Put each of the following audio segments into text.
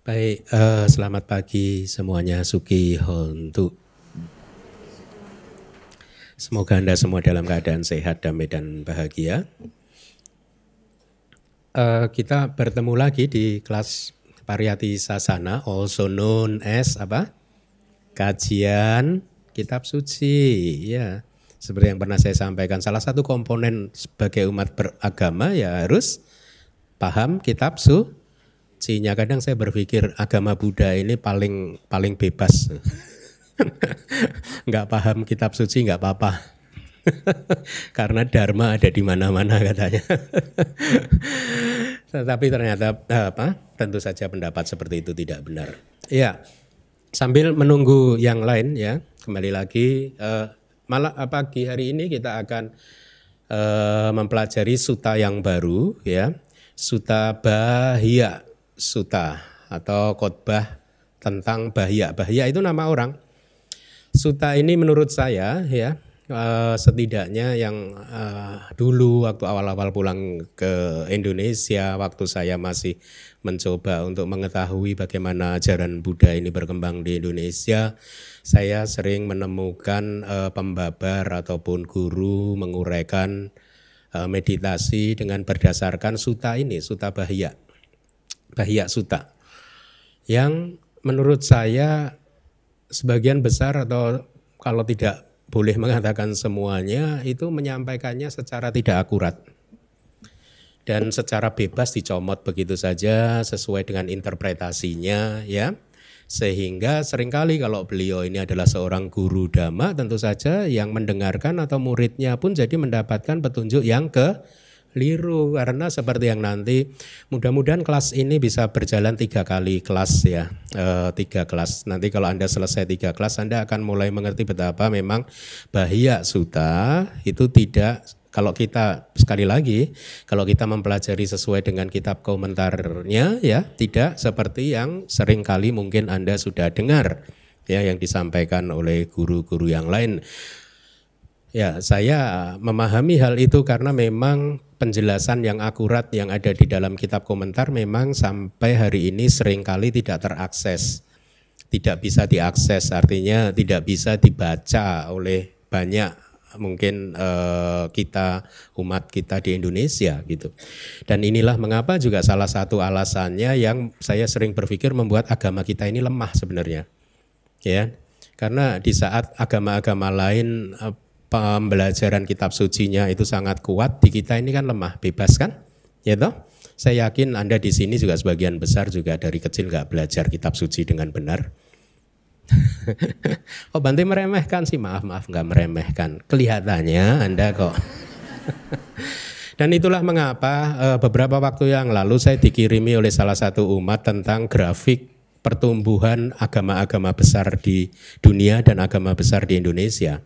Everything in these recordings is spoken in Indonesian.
Baik, selamat pagi semuanya, Suki Hontu. Semoga Anda semua dalam keadaan sehat, damai dan bahagia. Kita bertemu lagi di kelas Pariyati Sasana, also known as apa? Kajian Kitab Suci. Ya, seperti yang pernah saya sampaikan, salah satu komponen sebagai umat beragama ya harus paham Kitab Sucinya. Kadang saya berpikir agama Buddha ini paling bebas. Nggak paham kitab suci nggak apa-apa. Karena dharma ada di mana-mana katanya. Tetapi ternyata tentu saja pendapat seperti itu tidak benar. Ya, sambil menunggu yang lain ya, kembali lagi pagi hari ini kita akan mempelajari sutta yang baru ya, Sutta Bahya Sutta atau khotbah tentang bahya. Bahya itu nama orang. Sutta ini menurut saya ya setidaknya yang dulu waktu awal-awal pulang ke Indonesia, waktu saya masih mencoba untuk mengetahui bagaimana ajaran Buddha ini berkembang di Indonesia, saya sering menemukan pembabar ataupun guru menguraikan meditasi dengan berdasarkan sutta ini, Sutta Bahya, Bahya Sutta, yang menurut saya sebagian besar atau kalau tidak boleh mengatakan semuanya itu menyampaikannya secara tidak akurat dan secara bebas dicomot begitu saja sesuai dengan interpretasinya ya, sehingga seringkali kalau beliau ini adalah seorang guru dhamma tentu saja yang mendengarkan atau muridnya pun jadi mendapatkan petunjuk yang keliru, karena seperti yang nanti mudah-mudahan kelas ini bisa berjalan 3 kali kelas ya, 3 kelas. Nanti kalau Anda selesai 3 kelas Anda akan mulai mengerti betapa memang Bahya Sutta itu tidak, kalau kita sekali lagi kalau kita mempelajari sesuai dengan kitab komentarnya ya, tidak seperti yang sering kali mungkin Anda sudah dengar ya yang disampaikan oleh guru-guru yang lain. Ya, saya memahami hal itu karena memang penjelasan yang akurat yang ada di dalam kitab komentar memang sampai hari ini seringkali tidak terakses, tidak bisa diakses, artinya tidak bisa dibaca oleh banyak mungkin kita, umat kita di Indonesia gitu. Dan inilah mengapa juga salah satu alasannya yang saya sering berpikir membuat agama kita ini lemah sebenarnya. Ya, karena di saat agama-agama lain pembelajaran kitab sucinya itu sangat kuat, di kita ini kan lemah, bebas kan? Ya toh? Saya yakin Anda di sini juga sebagian besar juga dari kecil nggak belajar kitab suci dengan benar. Oh, Bante meremehkan sih, maaf nggak meremehkan. Kelihatannya Anda kok. Dan itulah mengapa beberapa waktu yang lalu saya dikirimi oleh salah satu umat tentang grafik pertumbuhan agama-agama besar di dunia dan agama besar di Indonesia.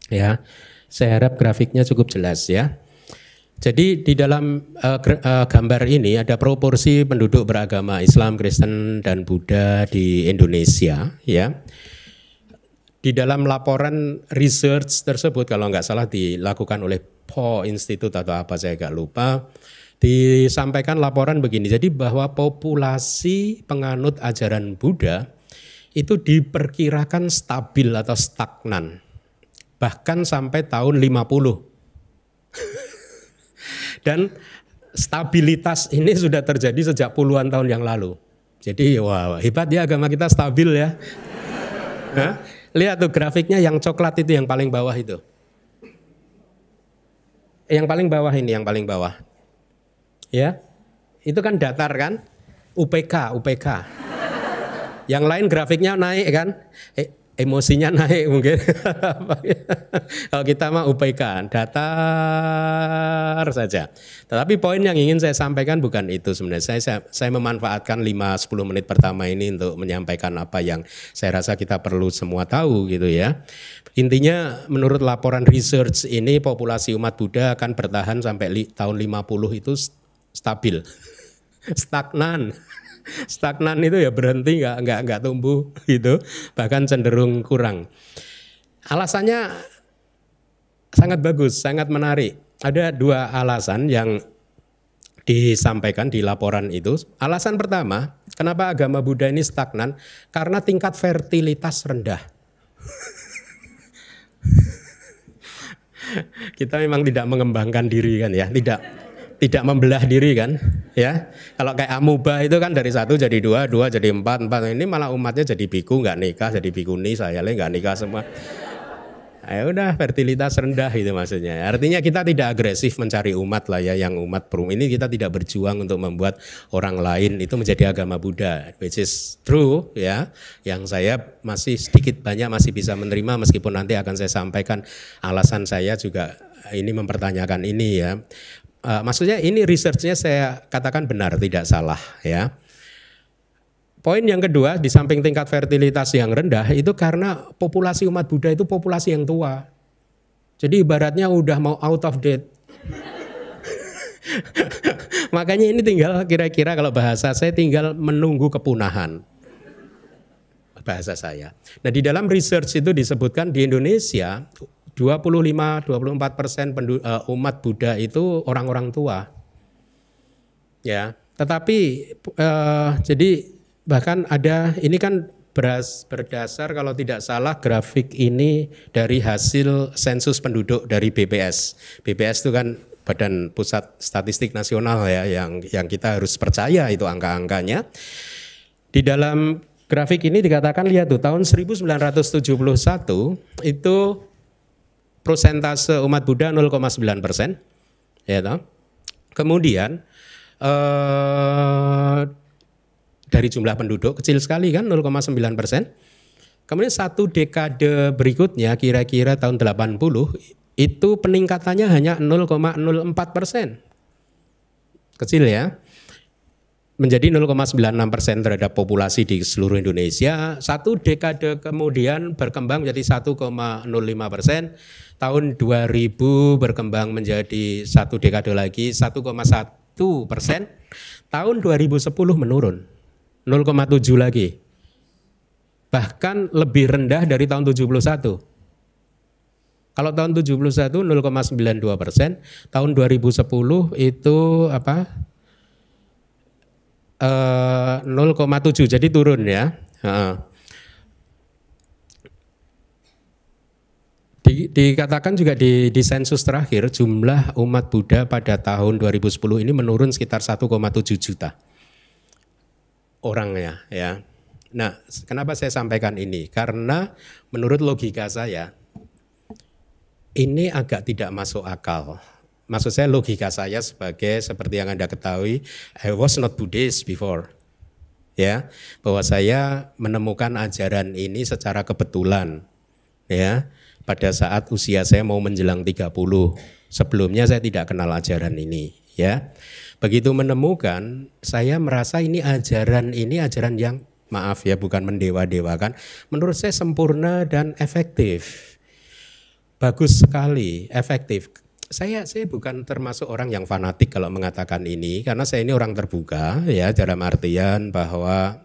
Ya, saya harap grafiknya cukup jelas ya. Jadi di dalam gambar ini ada proporsi penduduk beragama Islam, Kristen, dan Buddha di Indonesia ya. Di dalam laporan research tersebut, kalau nggak salah dilakukan oleh Po Institute atau apa saya nggak lupa, disampaikan laporan begini. Jadi bahwa populasi penganut ajaran Buddha itu diperkirakan stabil atau stagnan bahkan sampai tahun 50. Dan stabilitas ini sudah terjadi sejak puluhan tahun yang lalu. Jadi wah, hebat ya agama kita, stabil ya. Nah, lihat tuh grafiknya yang coklat itu, yang paling bawah itu. Yang paling bawah ini, yang paling bawah. Ya, itu kan datar kan? UPK. Yang lain grafiknya naik kan? Emosinya naik mungkin. Kalau kita mah UPK, datar saja. Tetapi poin yang ingin saya sampaikan bukan itu sebenarnya. Saya memanfaatkan 5-10 menit pertama ini untuk menyampaikan apa yang saya rasa kita perlu semua tahu gitu ya. Intinya menurut laporan research ini populasi umat Buddha akan bertahan sampai tahun 50 itu stabil. Stagnan. Stagnan itu ya berhenti, nggak tumbuh gitu, bahkan cenderung kurang. Alasannya sangat bagus, sangat menarik. Ada 2 alasan yang disampaikan di laporan itu. Alasan pertama, kenapa agama Buddha ini stagnan? Karena tingkat fertilitas rendah. Kita memang tidak mengembangkan diri kan ya, tidak membelah diri kan ya. Kalau kayak amuba itu kan dari 1 jadi 2, 2 jadi 4, 4. Ini malah umatnya jadi biku, nggak nikah, jadi bikuni, saya nggak nikah semua. Ya udah, fertilitas rendah itu maksudnya. Artinya kita tidak agresif mencari umat lah ya, yang umat ini kita tidak berjuang untuk membuat orang lain itu menjadi agama Buddha, which is true ya. Yang saya masih sedikit banyak masih bisa menerima, meskipun nanti akan saya sampaikan alasan saya juga ini mempertanyakan ini ya. Maksudnya ini researchnya saya katakan benar, tidak salah ya. Poin yang kedua, di samping tingkat fertilitas yang rendah itu karena populasi umat Buddha itu populasi yang tua. Jadi ibaratnya udah mau out of date. Makanya ini tinggal kira-kira kalau bahasa saya tinggal menunggu kepunahan. Bahasa saya. Nah, di dalam research itu disebutkan di Indonesia 25-24% umat Buddha itu orang-orang tua. Ya, tetapi jadi bahkan ada, ini kan berdasar kalau tidak salah grafik ini dari hasil sensus penduduk dari BPS. BPS itu kan Badan Pusat Statistik Nasional ya, yang kita harus percaya itu angka-angkanya. Di dalam grafik ini dikatakan, lihat tuh, tahun 1971 itu prosentase umat Buddha 0,9%. Ya toh. Kemudian dari jumlah penduduk kecil sekali kan, 0,9%. Kemudian satu dekade berikutnya kira-kira tahun 80 itu peningkatannya hanya 0,04%. Kecil ya. Menjadi 0,96% terhadap populasi di seluruh Indonesia. Satu dekade kemudian berkembang menjadi 1,05%. Tahun 2000 berkembang menjadi satu dekade lagi 1,1%. Tahun 2010 menurun 0,7 lagi. Bahkan lebih rendah dari tahun 71. Kalau tahun 71 0,92%, tahun 2010 itu 0,7, jadi turun ya. Dikatakan juga di sensus terakhir jumlah umat Buddha pada tahun 2010 ini menurun sekitar 1,7 juta orangnya ya. Nah, kenapa saya sampaikan ini? Karena menurut logika saya ini agak tidak masuk akal. Maksud saya logika saya seperti yang Anda ketahui, I was not Buddhist before. Ya, bahwa saya menemukan ajaran ini secara kebetulan. Ya, pada saat usia saya mau menjelang 30. Sebelumnya saya tidak kenal ajaran ini, ya. Begitu menemukan, saya merasa ini ajaran yang, maaf ya, bukan mendewa-dewakan, menurut saya sempurna dan efektif. Bagus sekali, efektif. Saya bukan termasuk orang yang fanatik kalau mengatakan ini, karena saya ini orang terbuka ya, dalam artian bahwa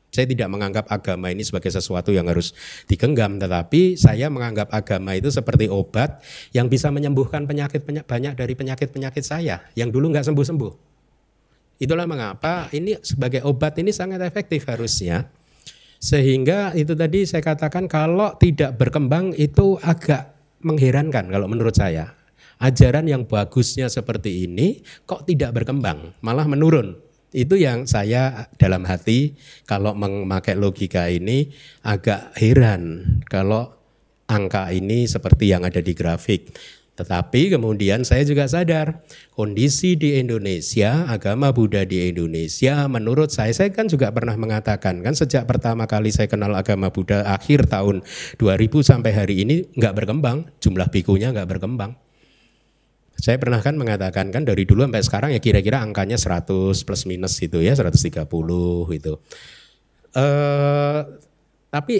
saya tidak menganggap agama ini sebagai sesuatu yang harus digenggam, tetapi saya menganggap agama itu seperti obat yang bisa menyembuhkan banyak dari penyakit-penyakit saya yang dulu nggak sembuh-sembuh. Itulah mengapa ini sebagai obat ini sangat efektif harusnya. Sehingga itu tadi saya katakan kalau tidak berkembang itu agak mengherankan kalau menurut saya. Ajaran yang bagusnya seperti ini kok tidak berkembang, malah menurun. Itu yang saya dalam hati kalau memakai logika ini agak heran kalau angka ini seperti yang ada di grafik. Tetapi kemudian saya juga sadar kondisi di Indonesia, agama Buddha di Indonesia menurut saya kan juga pernah mengatakan kan sejak pertama kali saya kenal agama Buddha akhir tahun 2000 sampai hari ini nggak berkembang, jumlah bikunya nggak berkembang. Saya pernah kan mengatakan kan dari dulu sampai sekarang ya kira-kira angkanya 100 plus minus itu ya 130 gitu. Tapi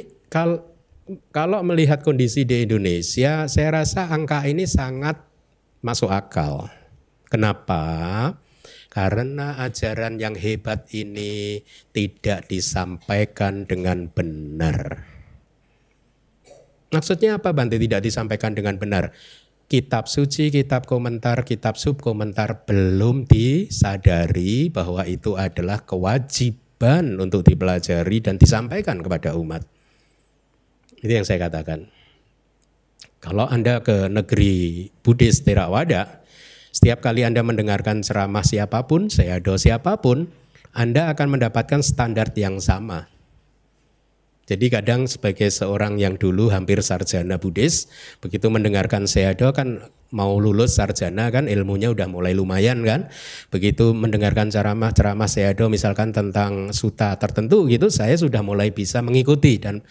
kalau melihat kondisi di Indonesia saya rasa angka ini sangat masuk akal. Kenapa? Karena ajaran yang hebat ini tidak disampaikan dengan benar. Maksudnya apa Bante tidak disampaikan dengan benar? kitab suci, kitab komentar, kitab subkomentar belum disadari bahwa itu adalah kewajiban untuk dipelajari dan disampaikan kepada umat. Itu yang saya katakan. Kalau Anda ke negeri Buddhis Theravada, setiap kali Anda mendengarkan ceramah siapapun, sayadaw siapapun, Anda akan mendapatkan standar yang sama. Jadi kadang sebagai seorang yang dulu hampir sarjana Buddhis, begitu mendengarkan sayadaw kan mau lulus sarjana kan ilmunya udah mulai lumayan kan. Begitu mendengarkan ceramah sayadaw misalkan tentang sutta tertentu gitu, saya sudah mulai bisa mengikuti dan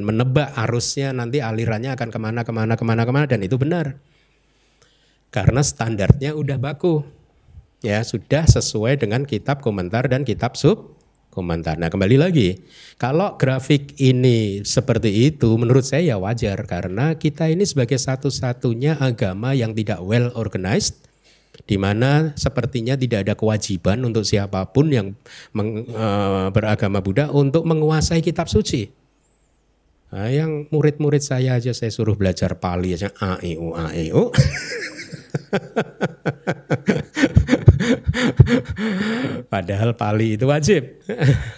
menebak arusnya nanti alirannya akan kemana dan itu benar. Karena standarnya udah baku. Ya, sudah sesuai dengan kitab komentar dan kitab subkomentar. Nah, kembali lagi, kalau grafik ini seperti itu menurut saya ya wajar karena kita ini sebagai satu-satunya agama yang tidak well organized, di mana sepertinya tidak ada kewajiban untuk siapapun yang beragama Buddha untuk menguasai kitab suci. Nah, yang murid-murid saya aja saya suruh belajar Pali aja a e u. Padahal Pali itu wajib.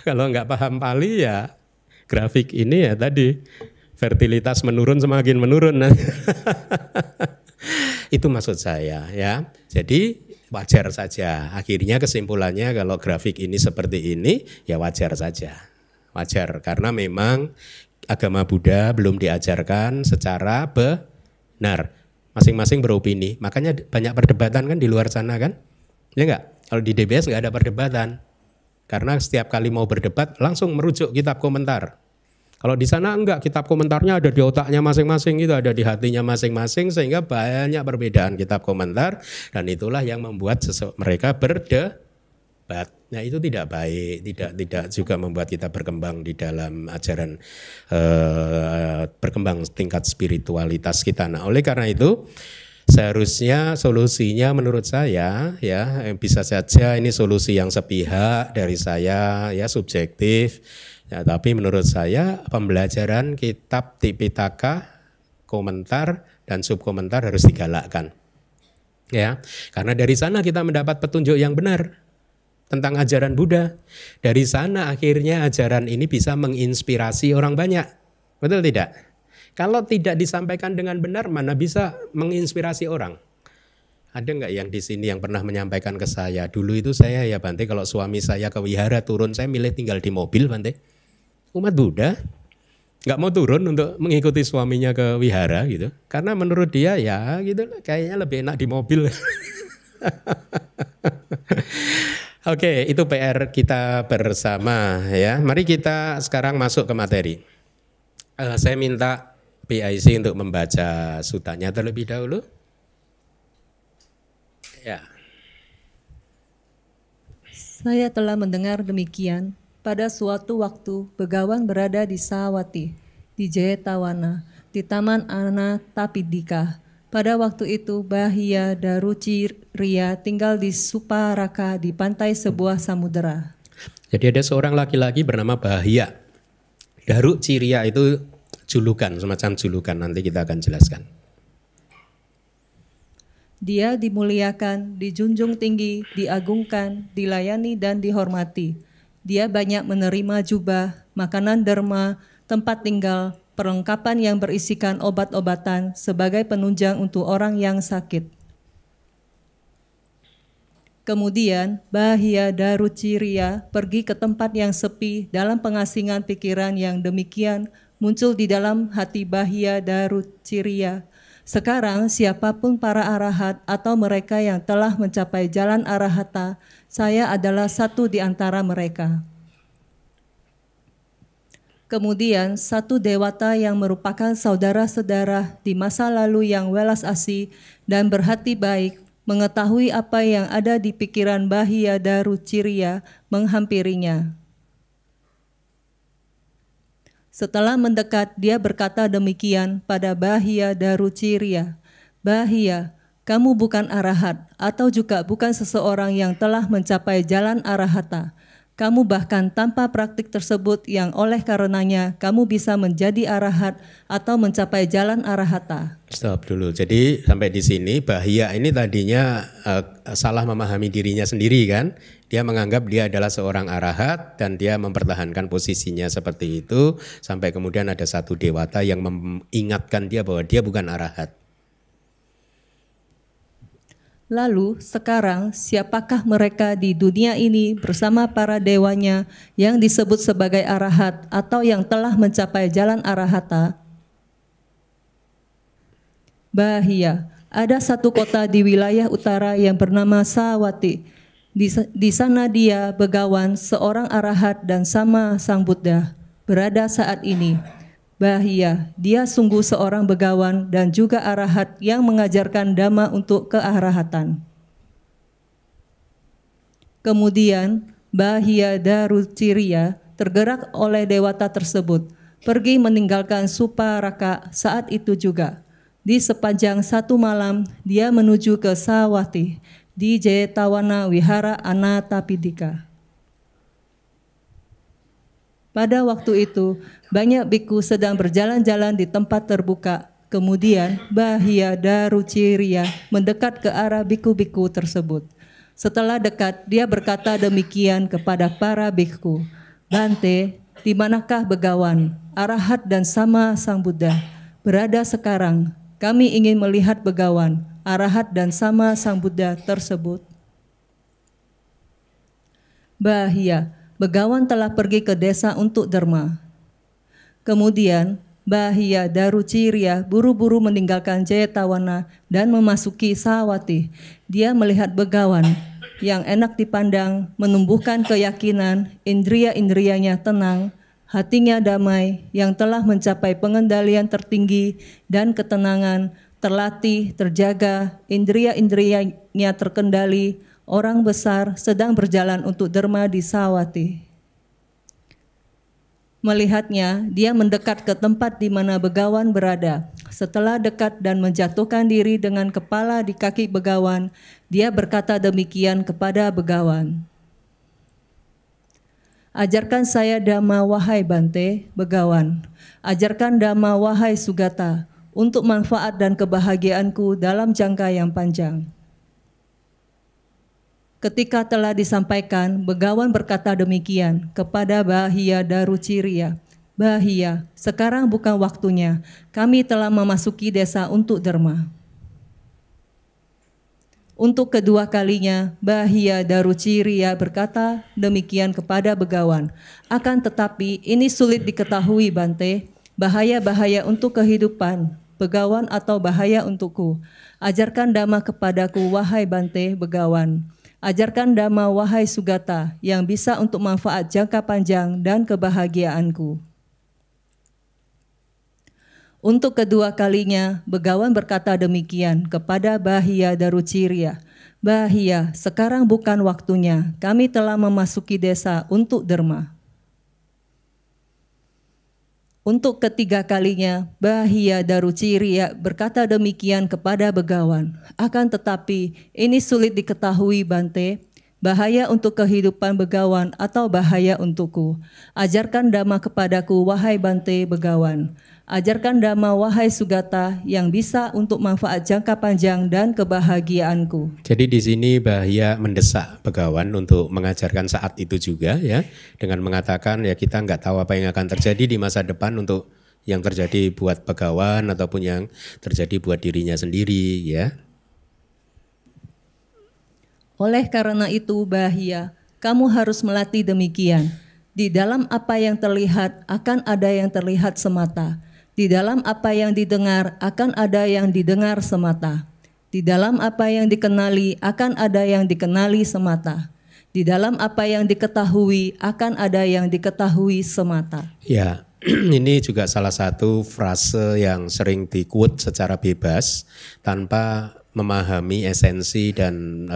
Kalau nggak paham Pali ya grafik ini ya tadi fertilitas menurun semakin menurun. Itu maksud saya ya. Jadi wajar saja. Akhirnya kesimpulannya kalau grafik ini seperti ini ya wajar saja. Wajar karena memang agama Buddha belum diajarkan secara benar. Masing-masing beropini, makanya banyak perdebatan kan di luar sana kan, ya enggak? Kalau di DBS enggak ada perdebatan, karena setiap kali mau berdebat langsung merujuk kitab komentar. Kalau di sana enggak, kitab komentarnya ada di otaknya masing-masing, itu ada di hatinya masing-masing, sehingga banyak perbedaan kitab komentar, dan itulah yang membuat mereka berdebat. Nah itu tidak baik, tidak juga membuat kita berkembang di dalam ajaran berkembang tingkat spiritualitas kita. Nah oleh karena itu seharusnya solusinya menurut saya ya bisa saja ini solusi yang sepihak dari saya ya subjektif. Ya, tapi menurut saya pembelajaran kitab Tipitaka, komentar dan subkomentar harus digalakkan. Ya, karena dari sana kita mendapat petunjuk yang benar tentang ajaran Buddha. Dari sana akhirnya ajaran ini bisa menginspirasi orang banyak. Betul tidak? Kalau tidak disampaikan dengan benar, mana bisa menginspirasi orang? Ada nggak yang di sini yang pernah menyampaikan ke saya? Dulu itu saya ya Bante, kalau suami saya ke wihara turun, saya milih tinggal di mobil Bante. Umat Buddha nggak mau turun untuk mengikuti suaminya ke wihara gitu. Karena menurut dia ya gitu, kayaknya lebih enak di mobil. Oke, itu PR kita bersama ya. Mari kita sekarang masuk ke materi. Saya minta PIC untuk membaca sutanya terlebih dahulu. Ya. Saya telah mendengar demikian. Pada suatu waktu, Begawan berada di Sawati, di Jayatawana, di Taman Anatapindika. Pada waktu itu Bahia Daruciriya tinggal di Suparaka di pantai sebuah samudera. Jadi ada seorang laki-laki bernama Bahia. Daruciriya itu julukan, semacam julukan, nanti kita akan jelaskan. Dia dimuliakan, dijunjung tinggi, diagungkan, dilayani dan dihormati. Dia banyak menerima jubah, makanan derma, tempat tinggal, perlengkapan yang berisikan obat-obatan sebagai penunjang untuk orang yang sakit. Kemudian Bahia Daruciriya pergi ke tempat yang sepi. Dalam pengasingan pikiran yang demikian muncul di dalam hati Bahia Daruciriya. Sekarang siapapun para arahat atau mereka yang telah mencapai jalan arahata, saya adalah satu di antara mereka. Kemudian satu dewata yang merupakan saudara-saudara di masa lalu yang welas asih dan berhati baik, mengetahui apa yang ada di pikiran Bahia Daruciriya, menghampirinya. Setelah mendekat, dia berkata demikian pada Bahia Daruciriya, "Bahia, kamu bukan arahat atau juga bukan seseorang yang telah mencapai jalan arahata. Kamu bahkan tanpa praktik tersebut yang oleh karenanya kamu bisa menjadi arahat atau mencapai jalan arahata. Stop dulu. Jadi sampai di sini Bahia ini tadinya salah memahami dirinya sendiri kan. Dia menganggap dia adalah seorang arahat dan dia mempertahankan posisinya seperti itu. Sampai kemudian ada satu dewata yang mengingatkan dia bahwa dia bukan arahat. Lalu sekarang siapakah mereka di dunia ini bersama para dewanya yang disebut sebagai arahat atau yang telah mencapai jalan arahata? Bahia, ada satu kota di wilayah utara yang bernama Sawati. Di sana dia Begawan, seorang arahat dan sama Sang Buddha, berada saat ini. Bahia, dia sungguh seorang begawan dan juga arahat yang mengajarkan dhamma untuk kearahatan. Kemudian Bahia Daruciriya tergerak oleh dewata tersebut, pergi meninggalkan Suparaka saat itu juga. Di sepanjang satu malam dia menuju ke Sawati di Jayatawana Wihara Anatapindika. Pada waktu itu, banyak biku sedang berjalan-jalan di tempat terbuka. Kemudian, Bahia Daruciriya mendekat ke arah biku-biku tersebut. Setelah dekat, dia berkata demikian kepada para biku, "Bante, di manakah Begawan, arahat dan sama Sang Buddha berada sekarang? Kami ingin melihat Begawan, arahat dan sama Sang Buddha tersebut." Bahia, Begawan telah pergi ke desa untuk derma. Kemudian Bahia Daruciriya buru-buru meninggalkan Jayatawana dan memasuki Sawati. Dia melihat Begawan yang enak dipandang, menumbuhkan keyakinan, indria-indrianya tenang, hatinya damai, yang telah mencapai pengendalian tertinggi dan ketenangan, terlatih, terjaga, indria-indrianya terkendali. Orang besar sedang berjalan untuk derma di Sawati. Melihatnya, dia mendekat ke tempat di mana Begawan berada. Setelah dekat dan menjatuhkan diri dengan kepala di kaki Begawan, dia berkata demikian kepada Begawan. "Ajarkan saya dhamma wahai Bante." Begawan, "Ajarkan dhamma wahai Sugata, untuk manfaat dan kebahagiaanku dalam jangka yang panjang." Ketika telah disampaikan, Begawan berkata demikian kepada Bahia Daruciriya. "Bahia, sekarang bukan waktunya. Kami telah memasuki desa untuk derma." Untuk kedua kalinya, Bahia Daruciriya berkata demikian kepada Begawan. "Akan tetapi ini sulit diketahui, Bante. Bahaya-bahaya untuk kehidupan Begawan atau bahaya untukku. Ajarkan dhamma kepadaku, wahai Bante Begawan. Ajarkan dhamma wahai Sugata yang bisa untuk manfaat jangka panjang dan kebahagiaanku." Untuk kedua kalinya, Begawan berkata demikian kepada Bahia Daruciriya. "Bahia, sekarang bukan waktunya. Kami telah memasuki desa untuk derma." Untuk ketiga kalinya, Bahia Daruciriya berkata demikian kepada Begawan. "Akan tetapi, ini sulit diketahui, Bante. Bahaya untuk kehidupan Begawan atau bahaya untukku. Ajarkan dhamma kepadaku, wahai Bante Begawan. Ajarkan dhamma wahai Sugata yang bisa untuk manfaat jangka panjang dan kebahagiaanku." Jadi di sini Bahia mendesak Begawan untuk mengajarkan saat itu juga ya, dengan mengatakan ya kita nggak tahu apa yang akan terjadi di masa depan untuk yang terjadi buat Begawan ataupun yang terjadi buat dirinya sendiri ya. Oleh karena itu, Bahia, kamu harus melatih demikian. Di dalam apa yang terlihat akan ada yang terlihat semata. Di dalam apa yang didengar akan ada yang didengar semata. Di dalam apa yang dikenali akan ada yang dikenali semata. Di dalam apa yang diketahui akan ada yang diketahui semata. Ya, ini juga salah satu frase yang sering di-quote secara bebas tanpa memahami esensi dan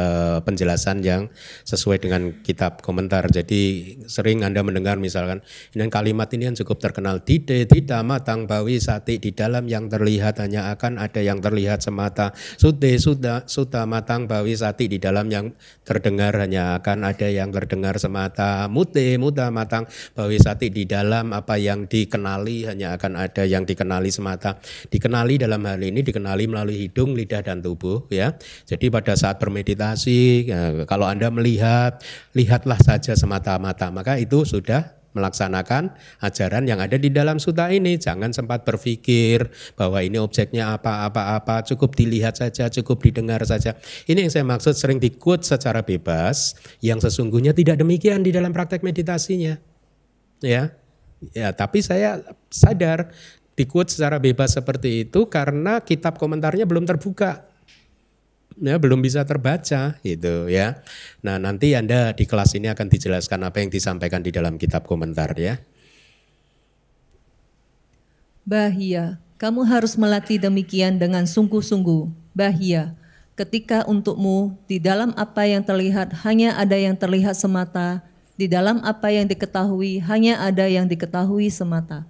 penjelasan yang sesuai dengan kitab komentar. Jadi sering Anda mendengar misalkan dan kalimat ini yang cukup terkenal, tidak matang bawi sati, di dalam yang terlihat hanya akan ada yang terlihat semata. Sudah matang bawi sati, di dalam yang terdengar hanya akan ada yang terdengar semata. Muta matang bawi sati, di dalam apa yang dikenali hanya akan ada yang dikenali semata. Dikenali dalam hal ini dikenali melalui hidung, lidah dan tubuh. Ya, jadi pada saat bermeditasi, ya, kalau Anda melihat, lihatlah saja semata-mata, maka itu sudah melaksanakan ajaran yang ada di dalam sutta ini. Jangan sempat berpikir bahwa ini objeknya apa, cukup dilihat saja, cukup didengar saja. Ini yang saya maksud sering di-quote secara bebas, yang sesungguhnya tidak demikian di dalam praktek meditasinya. Ya, tapi saya sadar di-quote secara bebas seperti itu karena kitab komentarnya belum terbuka. Ya, belum bisa terbaca gitu ya. Nah, nanti Anda di kelas ini akan dijelaskan apa yang disampaikan di dalam kitab komentar ya. Bahia, kamu harus melatih demikian dengan sungguh-sungguh. Bahia, ketika untukmu di dalam apa yang terlihat hanya ada yang terlihat semata, di dalam apa yang diketahui hanya ada yang diketahui semata.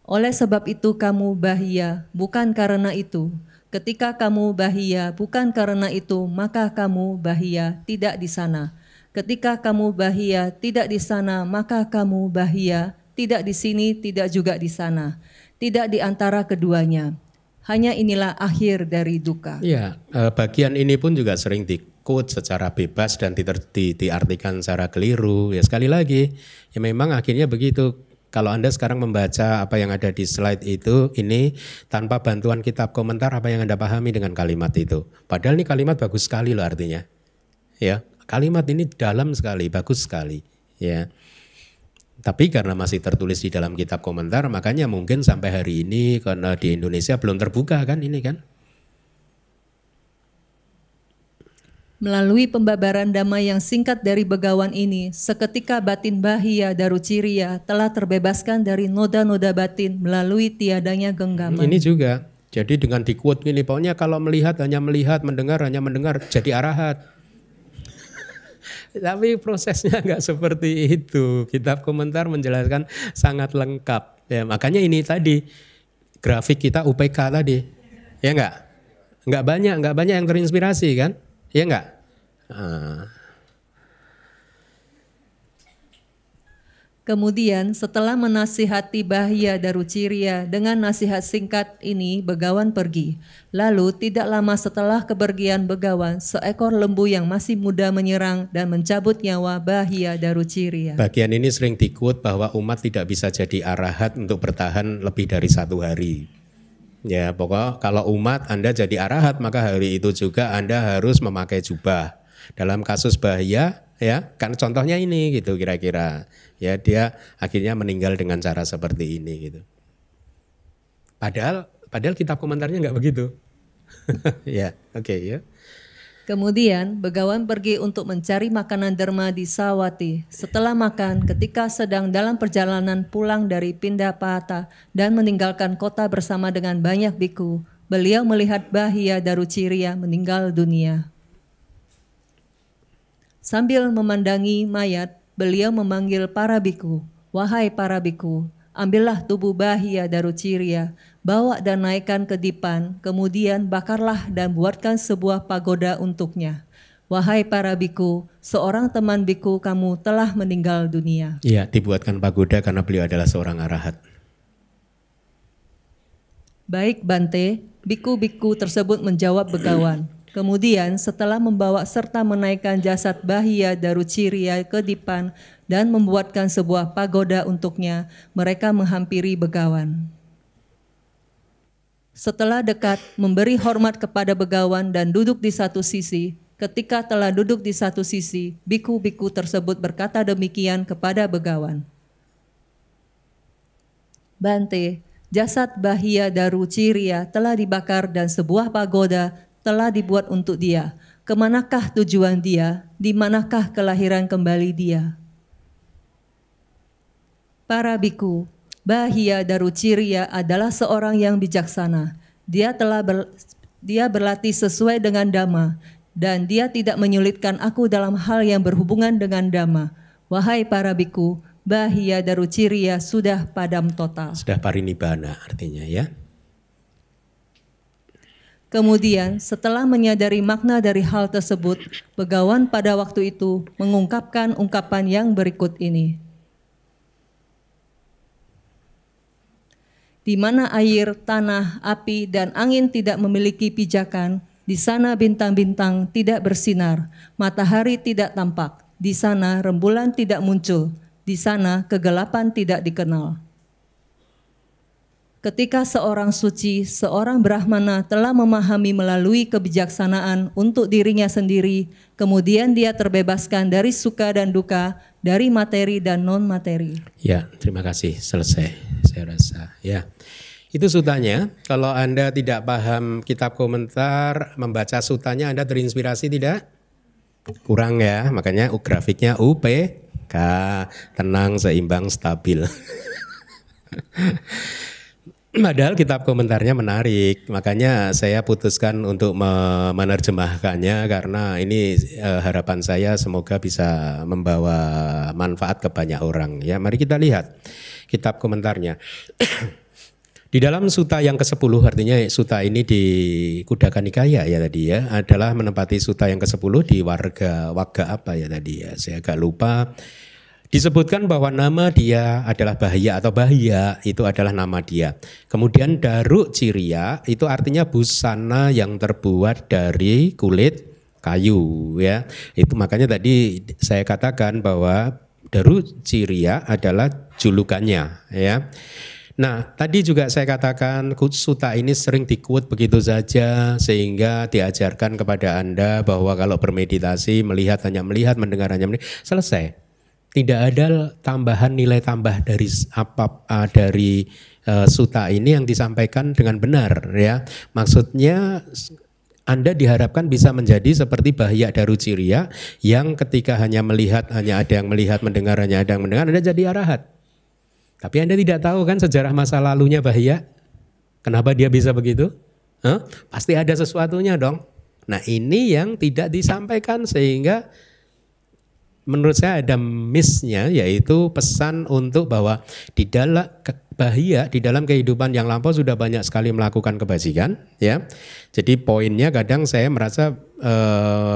Oleh sebab itu kamu bahia, bukan karena itu. Ketika kamu bahia, bukan karena itu, maka kamu bahia tidak di sana. Ketika kamu bahia tidak di sana, maka kamu bahia tidak di sini, tidak juga di sana. Tidak di antara keduanya. Hanya inilah akhir dari duka. Ya, bagian ini pun juga sering di-quote secara bebas dan diartikan secara keliru. Ya sekali lagi, ya memang akhirnya begitu. Kalau Anda sekarang membaca apa yang ada di slide itu, ini tanpa bantuan kitab komentar apa yang Anda pahami dengan kalimat itu. Padahal ini kalimat bagus sekali loh artinya. Ya, kalimat ini dalam sekali, bagus sekali. Ya. Tapi karena masih tertulis di dalam kitab komentar, makanya mungkin sampai hari ini karena di Indonesia belum terbuka kan ini kan. Melalui pembabaran damai yang singkat dari begawan ini, seketika batin bahia daruciria telah terbebaskan dari noda-noda batin melalui tiadanya genggaman. Ini juga, jadi dengan di-quote ini, pokoknya kalau melihat, mendengar, jadi arahat. Tapi prosesnya enggak seperti itu. Kitab komentar menjelaskan sangat lengkap. Ya, makanya ini tadi, grafik kita UPK tadi, ya enggak? Enggak banyak yang terinspirasi kan? Ya enggak? Kemudian setelah menasihati bahia daruciria dengan nasihat singkat ini, begawan pergi. Lalu tidak lama setelah kepergian begawan, seekor lembu yang masih muda menyerang dan mencabut nyawa bahia daruciria. Bagian ini sering di-quote bahwa umat tidak bisa jadi arahat untuk bertahan lebih dari 1 hari. Ya, pokok kalau umat Anda jadi arahat, maka hari itu juga Anda harus memakai jubah. Dalam kasus bahaya, ya, kan contohnya ini gitu kira-kira. Ya, dia akhirnya meninggal dengan cara seperti ini gitu. Padahal kitab komentarnya nggak begitu. Ya, oke ya. Kemudian begawan pergi untuk mencari makanan derma di Sawati. Setelah makan, ketika sedang dalam perjalanan pulang dari Pindapata dan meninggalkan kota bersama dengan banyak biku, beliau melihat bahia daruciria meninggal dunia. Sambil memandangi mayat, beliau memanggil para biku, "Wahai para biku, ambillah tubuh bahia daruciria, bawa dan naikkan ke dipan, kemudian bakarlah dan buatkan sebuah pagoda untuknya. Wahai para biku, seorang teman biku kamu telah meninggal dunia." Iya, dibuatkan pagoda karena beliau adalah seorang arahat. Baik Bante, biku-biku tersebut menjawab begawan. Kemudian setelah membawa serta menaikkan jasad bahia daruciria ke dipan dan membuatkan sebuah pagoda untuknya, mereka menghampiri begawan. Setelah dekat, memberi hormat kepada begawan dan duduk di satu sisi. Ketika telah duduk di satu sisi, biku-biku tersebut berkata demikian kepada begawan. Bante, jasad bahia daruciria telah dibakar dan sebuah pagoda telah dibuat untuk dia. Kemanakah tujuan dia? Di manakah kelahiran kembali dia? Para biku, bahia daruciria adalah seorang yang bijaksana. Dia Dia berlatih sesuai dengan dhamma, dan dia tidak menyulitkan aku dalam hal yang berhubungan dengan dhamma. Wahai para biku, Bahya Daruciriya sudah padam total. Sudah parinibbana artinya ya. Kemudian setelah menyadari makna dari hal tersebut, Begawan pada waktu itu mengungkapkan ungkapan yang berikut ini. Di mana air, tanah, api, dan angin tidak memiliki pijakan, di sana bintang-bintang tidak bersinar, matahari tidak tampak, di sana rembulan tidak muncul, di sana kegelapan tidak dikenal. Ketika seorang suci, seorang Brahmana telah memahami melalui kebijaksanaan untuk dirinya sendiri, kemudian dia terbebaskan dari suka dan duka, dari materi dan non-materi. Ya, terima kasih. Selesai, saya rasa. Ya, itu sutanya. Kalau Anda tidak paham kitab komentar, membaca sutanya Anda terinspirasi tidak? Kurang ya, makanya grafiknya UPK, tenang, seimbang, stabil. Padahal kitab komentarnya menarik, makanya saya putuskan untuk menerjemahkannya karena ini harapan saya semoga bisa membawa manfaat ke banyak orang. Ya, mari kita lihat kitab komentarnya. Di dalam suta yang ke-10, artinya suta ini di Kudaka Nikaya ya tadi ya, adalah menempati suta yang ke-10 di Wagga apa ya tadi ya, saya agak lupa. Disebutkan bahwa nama dia adalah Bahya atau Bahya itu adalah nama dia. Kemudian Daruciriya itu artinya busana yang terbuat dari kulit kayu ya. Itu makanya tadi saya katakan bahwa Daruciriya adalah julukannya ya. Nah, tadi juga saya katakan suta ini sering di-quote begitu saja sehingga diajarkan kepada Anda bahwa kalau bermeditasi melihat hanya melihat, mendengar hanya mendengar, selesai. Tidak ada tambahan nilai tambah dari suta ini yang disampaikan dengan benar ya. Maksudnya Anda diharapkan bisa menjadi seperti Bahya Daruciriya yang ketika hanya melihat, hanya ada yang melihat, mendengar, hanya ada yang mendengar, Anda jadi arahat. Tapi Anda tidak tahu kan sejarah masa lalunya Bahya? Kenapa dia bisa begitu? Pasti ada sesuatunya dong. Nah, ini yang tidak disampaikan sehingga menurut saya ada miss-nya, yaitu pesan untuk bahwa di dalam Bahya di dalam kehidupan yang lampau sudah banyak sekali melakukan kebajikan ya. Jadi poinnya kadang saya merasa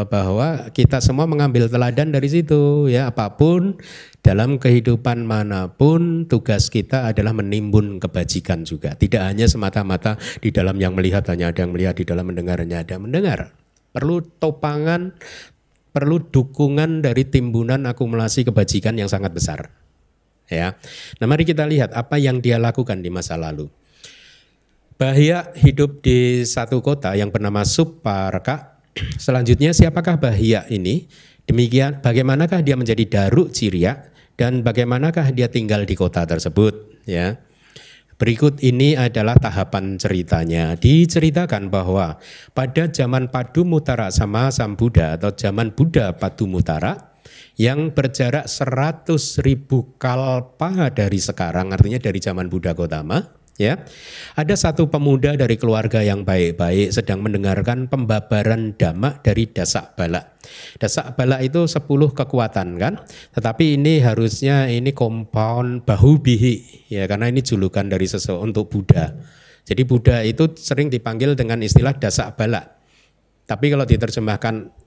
bahwa kita semua mengambil teladan dari situ ya. Apapun dalam kehidupan manapun tugas kita adalah menimbun kebajikan juga. Tidak hanya semata-mata di dalam yang melihat hanya ada yang melihat, di dalam mendengar hanya ada yang mendengar. Perlu topangan, perlu dukungan dari timbunan akumulasi kebajikan yang sangat besar. Ya. Nah, mari kita lihat apa yang dia lakukan di masa lalu. Bahya hidup di satu kota yang bernama Subparaka. Selanjutnya siapakah Bahya ini? Demikian bagaimanakah dia menjadi Daruciriya dan bagaimanakah dia tinggal di kota tersebut, ya. Berikut ini adalah tahapan ceritanya. Diceritakan bahwa pada zaman Padumutara sama Sang Buddha atau zaman Buddha Padumutara yang berjarak 100.000 kalpa dari sekarang, artinya dari zaman Buddha Gotama, ya. Ada satu pemuda dari keluarga yang baik-baik sedang mendengarkan pembabaran dhamma dari Dasak Bala. Dasak Bala itu 10 kekuatan kan, tetapi ini harusnya ini compound Bahubihi ya, karena ini julukan dari seseorang untuk Buddha. Jadi Buddha itu sering dipanggil dengan istilah Dasak Bala. Tapi kalau diterjemahkan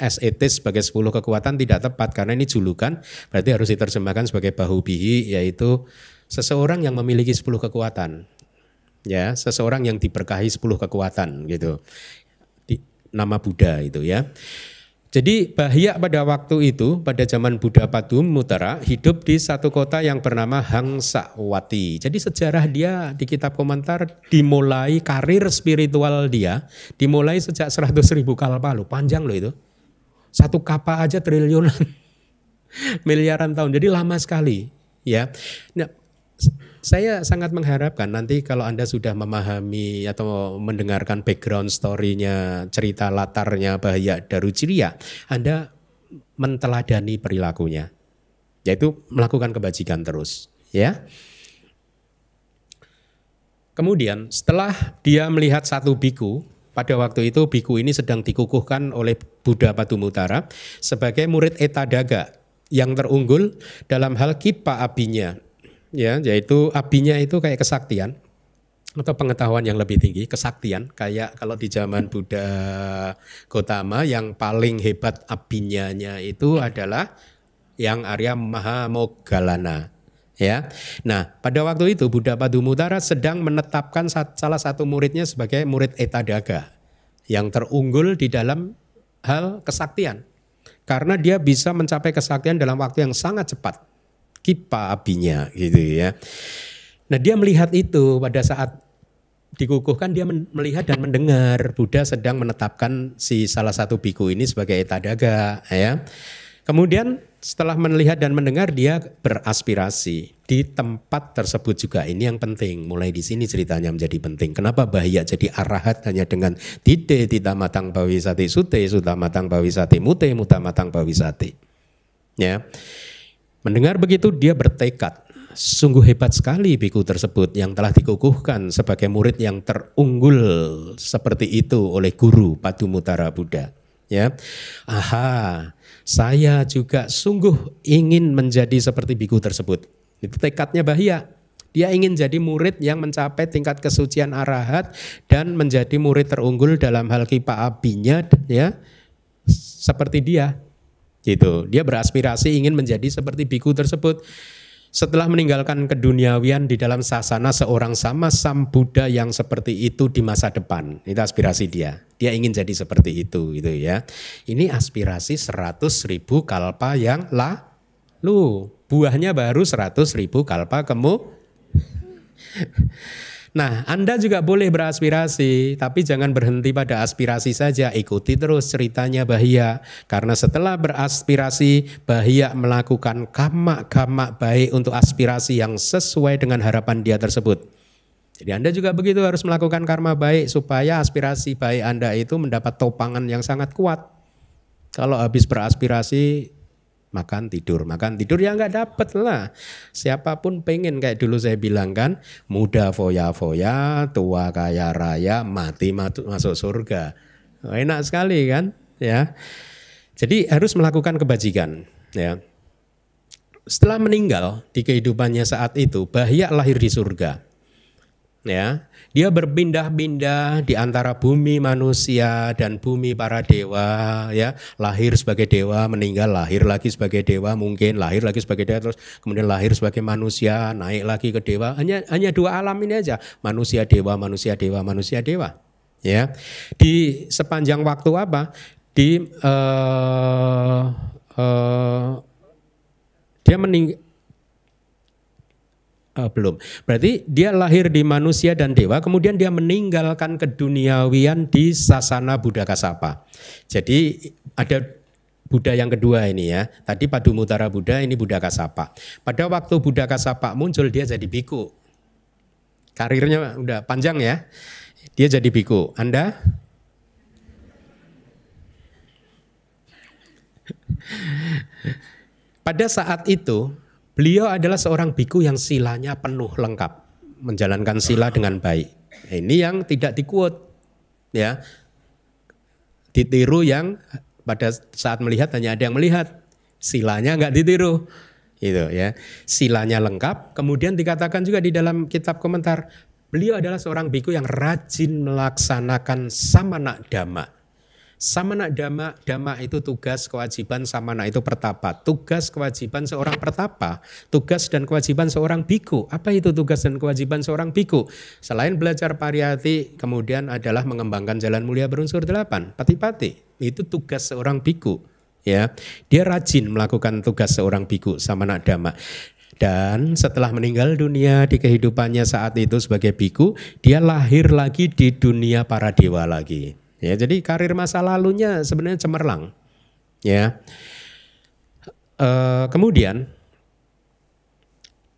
as it is sebagai 10 kekuatan tidak tepat karena ini julukan, berarti harus diterjemahkan sebagai Bahubihi, yaitu seseorang yang memiliki 10 kekuatan. Ya, seseorang yang diberkahi 10 kekuatan gitu. Nama Buddha itu ya. Jadi Bahya pada waktu itu, pada zaman Buddha Padumutara, hidup di satu kota yang bernama Hangsawati. Jadi sejarah dia di kitab komentar dimulai, karir spiritual dia dimulai sejak 100.000 kalpa loh, panjang loh itu. Satu kapa aja triliunan, miliaran tahun, jadi lama sekali ya. Nah, saya sangat mengharapkan nanti kalau Anda sudah memahami atau mendengarkan background story-nya, cerita latarnya Bahya Daruciriya, Anda menteladani perilakunya, yaitu melakukan kebajikan terus, ya. Kemudian setelah dia melihat satu biku, pada waktu itu biku ini sedang dikukuhkan oleh Buddha Padumutara sebagai murid Etadaga yang terunggul dalam hal kipa abinya, ya, yaitu abinya itu kayak kesaktian atau pengetahuan yang lebih tinggi, kesaktian. Kayak kalau di zaman Buddha Gotama yang paling hebat abinyanya itu adalah yang Arya Mahamoggallana. Ya, nah pada waktu itu Buddha Padumutara sedang menetapkan salah satu muridnya sebagai murid Etadaga yang terunggul di dalam hal kesaktian, karena dia bisa mencapai kesaktian dalam waktu yang sangat cepat, kipa abinya gitu ya. Nah dia melihat itu pada saat dikukuhkan, dia melihat dan mendengar Buddha sedang menetapkan si salah satu biku ini sebagai Etadaga ya. Kemudian setelah melihat dan mendengar dia beraspirasi di tempat tersebut juga. Ini yang penting, mulai di sini ceritanya menjadi penting. Kenapa Bahya jadi arahat hanya dengan tite titamatang bawisati sute sutamatang bawisati mute mutamatang bawisati. Ya. Mendengar begitu dia bertekad, sungguh hebat sekali biku tersebut yang telah dikukuhkan sebagai murid yang terunggul seperti itu oleh guru Padumutara Buddha. Ya, aha, saya juga sungguh ingin menjadi seperti biku tersebut. Itu tekadnya Bahya. Dia ingin jadi murid yang mencapai tingkat kesucian arahat dan menjadi murid terunggul dalam hal kipa abinya, ya, seperti dia. Gitu. Dia beraspirasi ingin menjadi seperti biku tersebut. Setelah meninggalkan keduniawian di dalam sasana seorang sama Sam Buddha yang seperti itu di masa depan. Itu aspirasi dia. Dia ingin jadi seperti itu gitu ya. Ini aspirasi 100.000 kalpa yang lalu. Buahnya baru 100.000 kalpa Nah, Anda juga boleh beraspirasi, tapi jangan berhenti pada aspirasi saja. Ikuti terus ceritanya Bahya. Karena setelah beraspirasi, Bahya melakukan kama-kama baik untuk aspirasi yang sesuai dengan harapan dia tersebut. Jadi Anda juga begitu, harus melakukan karma baik supaya aspirasi baik Anda itu mendapat topangan yang sangat kuat. Kalau habis beraspirasi, makan tidur ya nggak dapet lah. Siapapun pengen kayak dulu saya bilang kan, muda foya-foya, tua kaya raya, mati masuk surga. Enak sekali kan, ya. Jadi harus melakukan kebajikan, ya. Setelah meninggal di kehidupannya saat itu, Bahya lahir di surga. Ya, dia berpindah-pindah di antara bumi manusia dan bumi para dewa, ya, lahir sebagai dewa, meninggal, lahir lagi sebagai dewa, mungkin lahir lagi sebagai dewa, terus kemudian lahir sebagai manusia, naik lagi ke dewa. Hanya dua alam ini aja, manusia dewa, manusia dewa, manusia dewa. Ya, di sepanjang waktu apa? Dia meninggal. Belum. Berarti dia lahir di manusia dan dewa, kemudian dia meninggalkan keduniawian di sasana Buddha Kasapa. Jadi ada Buddha yang kedua ini ya. Tadi Padumutara Buddha, ini Buddha Kasapa. Pada waktu Buddha Kasapa muncul dia jadi biku. Karirnya udah panjang ya. Dia jadi biku. Anda? Pada saat itu beliau adalah seorang biku yang silanya penuh lengkap, menjalankan sila dengan baik. Ini yang tidak di-quote, ya. Ditiru yang pada saat melihat hanya ada yang melihat, silanya enggak ditiru. Gitu ya. Silanya lengkap, kemudian dikatakan juga di dalam kitab komentar, beliau adalah seorang biku yang rajin melaksanakan samana dhamma. Samana dhamma itu tugas kewajiban, samana itu pertapa. Tugas kewajiban seorang pertapa, tugas dan kewajiban seorang biku. Apa itu tugas dan kewajiban seorang biku? Selain belajar pariyati, kemudian adalah mengembangkan jalan mulia berunsur 8, pati-pati. Itu tugas seorang biku. Ya, dia rajin melakukan tugas seorang biku, samana dhamma. Dan setelah meninggal dunia di kehidupannya saat itu sebagai biku, dia lahir lagi di dunia para dewa lagi. Ya, jadi karir masa lalunya sebenarnya cemerlang. Ya, kemudian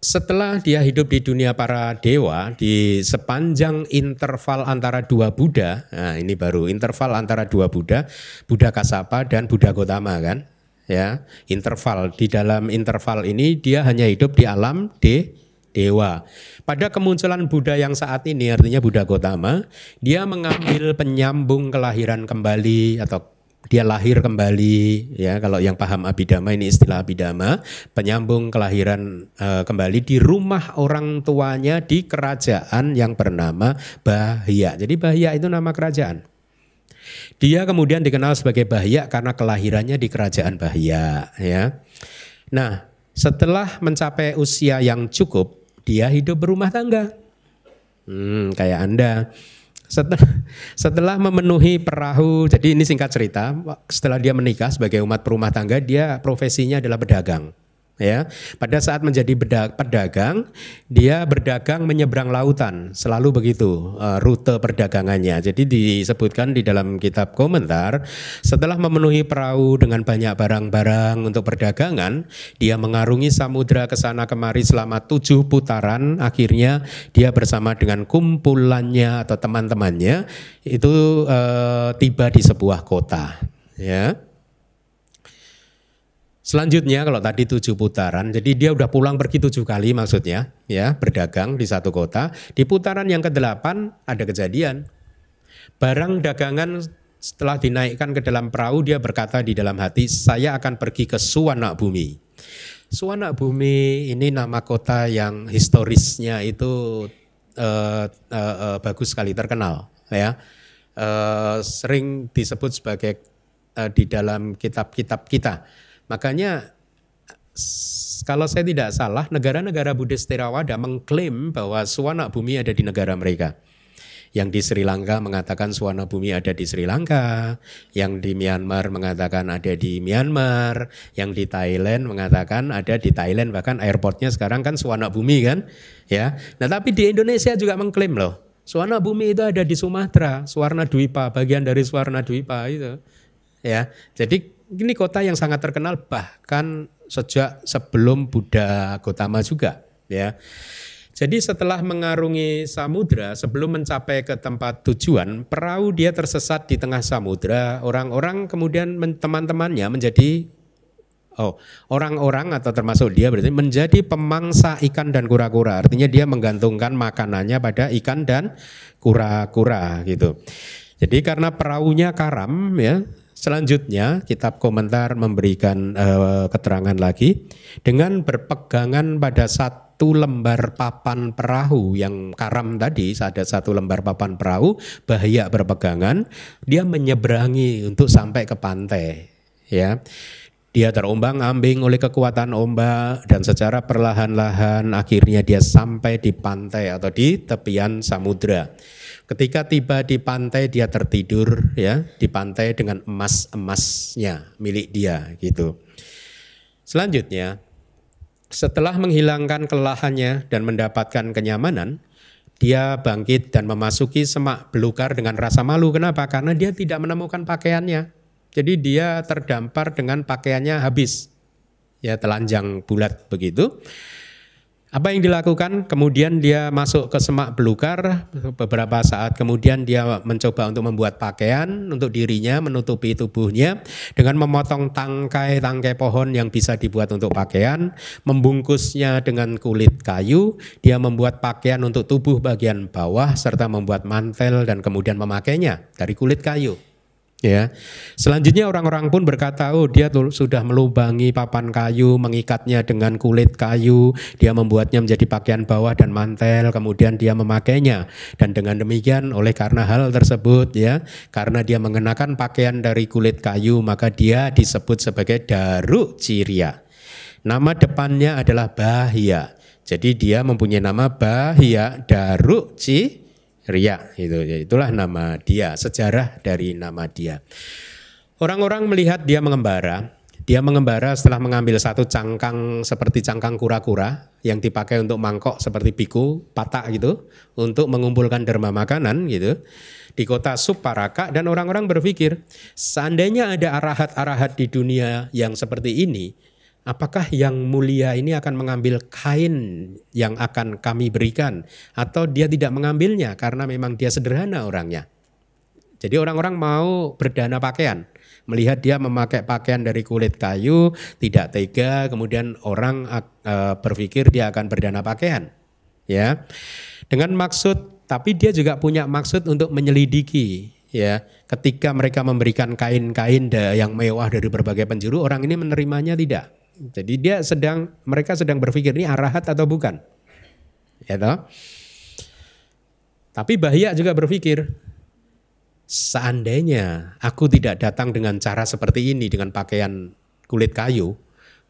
setelah dia hidup di dunia para dewa, di sepanjang interval antara dua Buddha, nah ini baru interval antara dua Buddha, Buddha Kasapa dan Buddha Gotama kan, ya, interval. Di dalam interval ini dia hanya hidup di alam dewa. Pada kemunculan Buddha yang saat ini, artinya Buddha Gautama, dia mengambil penyambung kelahiran kembali atau dia lahir kembali, ya kalau yang paham Abhidhamma, ini istilah Abhidhamma, penyambung kelahiran kembali di rumah orang tuanya di kerajaan yang bernama Bahya. Jadi Bahya itu nama kerajaan. Dia kemudian dikenal sebagai Bahya karena kelahirannya di kerajaan Bahya, ya. Nah, setelah mencapai usia yang cukup, dia hidup berumah tangga. Kayak Anda. Setelah memenuhi perahu, jadi ini singkat cerita, setelah dia menikah sebagai umat berumah tangga, dia profesinya adalah pedagang. Ya, pada saat menjadi pedagang, dia berdagang menyeberang lautan, selalu begitu rute perdagangannya. Jadi disebutkan di dalam kitab komentar, setelah memenuhi perahu dengan banyak barang-barang untuk perdagangan, dia mengarungi samudra ke sana kemari selama 7 putaran. Akhirnya dia bersama dengan kumpulannya atau teman-temannya itu tiba di sebuah kota. Ya. Selanjutnya kalau tadi 7 putaran, jadi dia udah pulang pergi 7 kali maksudnya, ya berdagang di satu kota. Di putaran yang ke-8 ada kejadian. Barang dagangan setelah dinaikkan ke dalam perahu, dia berkata di dalam hati, saya akan pergi ke Suwana Bumi. Suwana Bumi ini nama kota yang historisnya itu bagus sekali, terkenal, ya. Sering disebut sebagai di dalam kitab-kitab kita. Makanya kalau saya tidak salah, negara-negara Buddhis Theravada mengklaim bahwa Suwana Bumi ada di negara mereka. Yang di Sri Lanka mengatakan Suwana Bumi ada di Sri Lanka, yang di Myanmar mengatakan ada di Myanmar, yang di Thailand mengatakan ada di Thailand, bahkan airportnya sekarang kan Suwana Bumi kan, ya. Nah tapi di Indonesia juga mengklaim loh, Suwana Bumi itu ada di Sumatera, Suwarna Dwipa, bagian dari Suwarna Dwipa itu, ya. Jadi ini kota yang sangat terkenal bahkan sejak sebelum Buddha Gautama juga, ya. Jadi setelah mengarungi samudra, sebelum mencapai ke tempat tujuan, perahu dia tersesat di tengah samudra. Orang-orang kemudian teman-temannya menjadi orang-orang atau termasuk dia berarti menjadi pemangsa ikan dan kura-kura. Artinya dia menggantungkan makanannya pada ikan dan kura-kura gitu. Jadi karena perahunya karam, ya. Selanjutnya kitab komentar memberikan keterangan lagi dengan berpegangan pada satu lembar papan perahu yang karam tadi, ada satu lembar papan perahu, Bahya berpegangan, dia menyeberangi untuk sampai ke pantai, ya. Dia terombang-ambing oleh kekuatan ombak dan secara perlahan-lahan akhirnya dia sampai di pantai atau di tepian samudra. Ketika tiba di pantai dia tertidur, ya, di pantai dengan emas-emasnya milik dia gitu. Selanjutnya, setelah menghilangkan kelelahannya dan mendapatkan kenyamanan, dia bangkit dan memasuki semak belukar dengan rasa malu. Kenapa? Karena dia tidak menemukan pakaiannya. Jadi dia terdampar dengan pakaiannya habis, ya, telanjang bulat begitu. Apa yang dilakukan? Kemudian dia masuk ke semak belukar, beberapa saat kemudian dia mencoba untuk membuat pakaian untuk dirinya, menutupi tubuhnya dengan memotong tangkai-tangkai pohon yang bisa dibuat untuk pakaian, membungkusnya dengan kulit kayu, dia membuat pakaian untuk tubuh bagian bawah serta membuat mantel dan kemudian memakainya dari kulit kayu. Ya, selanjutnya orang-orang pun berkata, oh dia sudah melubangi papan kayu, mengikatnya dengan kulit kayu, dia membuatnya menjadi pakaian bawah dan mantel, kemudian dia memakainya. Dan dengan demikian, oleh karena hal tersebut, ya, karena dia mengenakan pakaian dari kulit kayu, maka dia disebut sebagai Darucirya. Nama depannya adalah Bahya. Jadi dia mempunyai nama Bahya Darucirya. Itulah nama dia, sejarah dari nama dia. Orang-orang melihat dia mengembara. Dia mengembara setelah mengambil satu cangkang seperti cangkang kura-kura yang dipakai untuk mangkok seperti biku, patak gitu, untuk mengumpulkan derma makanan gitu di kota Suparaka. Dan orang-orang berpikir, seandainya ada arahat-arahat di dunia yang seperti ini, apakah yang mulia ini akan mengambil kain yang akan kami berikan, atau dia tidak mengambilnya karena memang dia sederhana orangnya. Jadi orang-orang mau berdana pakaian, melihat dia memakai pakaian dari kulit kayu, tidak tega, kemudian orang berpikir dia akan berdana pakaian. ya. Dengan maksud, tapi dia juga punya maksud untuk menyelidiki, ya. Ketika mereka memberikan kain-kain yang mewah dari berbagai penjuru, orang ini menerimanya tidak. Jadi mereka sedang berpikir ini arahat atau bukan, ya toh. Tapi Bahya juga berpikir, seandainya aku tidak datang dengan cara seperti ini, dengan pakaian kulit kayu,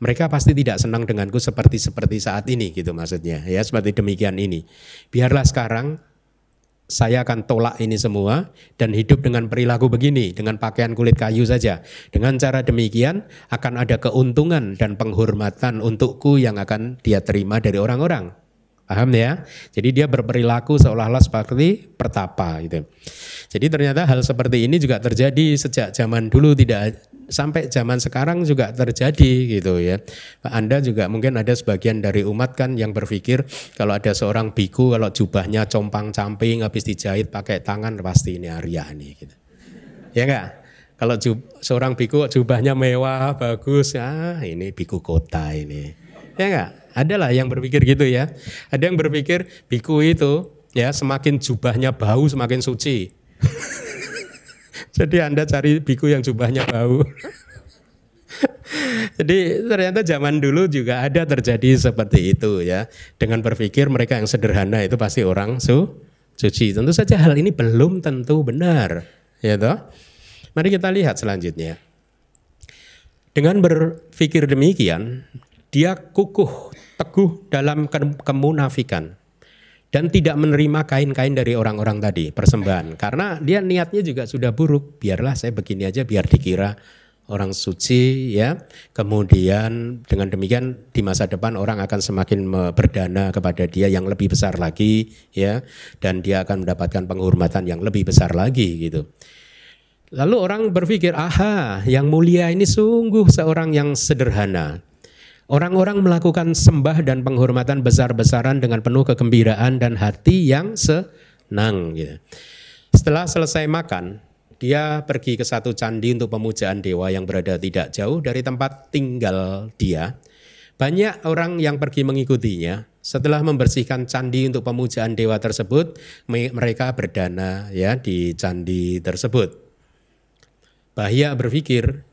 mereka pasti tidak senang denganku seperti saat ini, gitu maksudnya, ya, seperti demikian ini. Biarlah sekarang saya akan tolak ini semua dan hidup dengan perilaku begini, dengan pakaian kulit kayu saja. Dengan cara demikian akan ada keuntungan dan penghormatan untukku yang akan dia terima dari orang-orang. Paham ya? Jadi dia berperilaku seolah-olah seperti pertapa gitu. Jadi ternyata hal seperti ini juga terjadi sejak zaman dulu, tidak sampai zaman sekarang juga terjadi gitu ya. Anda juga mungkin ada sebagian dari umat kan yang berpikir kalau ada seorang biku, kalau jubahnya compang-camping habis dijahit pakai tangan, pasti ini Arya nih gitu. Ya enggak? Kalau seorang biku jubahnya mewah, bagus, ini biku kota ini. Ya enggak? Adalah yang berpikir gitu ya. Ada yang berpikir biku itu ya semakin jubahnya bau semakin suci. Jadi Anda cari biku yang jubahnya bau. Jadi ternyata zaman dulu juga ada terjadi seperti itu ya. Dengan berpikir mereka yang sederhana itu pasti orang suci. Tentu saja hal ini belum tentu benar, ya toh. Mari kita lihat selanjutnya. Dengan berpikir demikian, dia kukuh, teguh dalam kemunafikan dan tidak menerima kain-kain dari orang-orang tadi, persembahan. Karena dia niatnya juga sudah buruk. Biarlah saya begini aja biar dikira orang suci ya. Kemudian dengan demikian di masa depan orang akan semakin berdana kepada dia yang lebih besar lagi ya, dan dia akan mendapatkan penghormatan yang lebih besar lagi gitu. Lalu orang berpikir, aha, yang mulia ini sungguh seorang yang sederhana. Orang-orang melakukan sembah dan penghormatan besar-besaran dengan penuh kegembiraan dan hati yang senang gitu. Setelah selesai makan, dia pergi ke satu candi untuk pemujaan dewa yang berada tidak jauh dari tempat tinggal dia. Banyak orang yang pergi mengikutinya. Setelah membersihkan candi untuk pemujaan dewa tersebut, mereka berdana ya di candi tersebut. Bahya berpikir,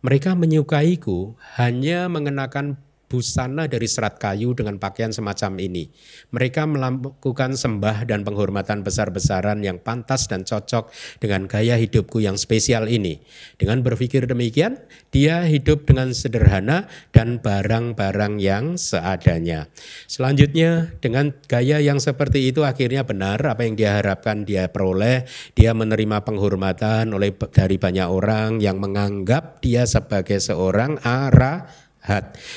mereka menyukaiku hanya mengenakan busana dari serat kayu dengan pakaian semacam ini. Mereka melakukan sembah dan penghormatan besar-besaran yang pantas dan cocok dengan gaya hidupku yang spesial ini. Dengan berpikir demikian, dia hidup dengan sederhana dan barang-barang yang seadanya. Selanjutnya, dengan gaya yang seperti itu akhirnya benar apa yang dia harapkan dia peroleh. Dia menerima penghormatan dari banyak orang yang menganggap dia sebagai seorang arahat.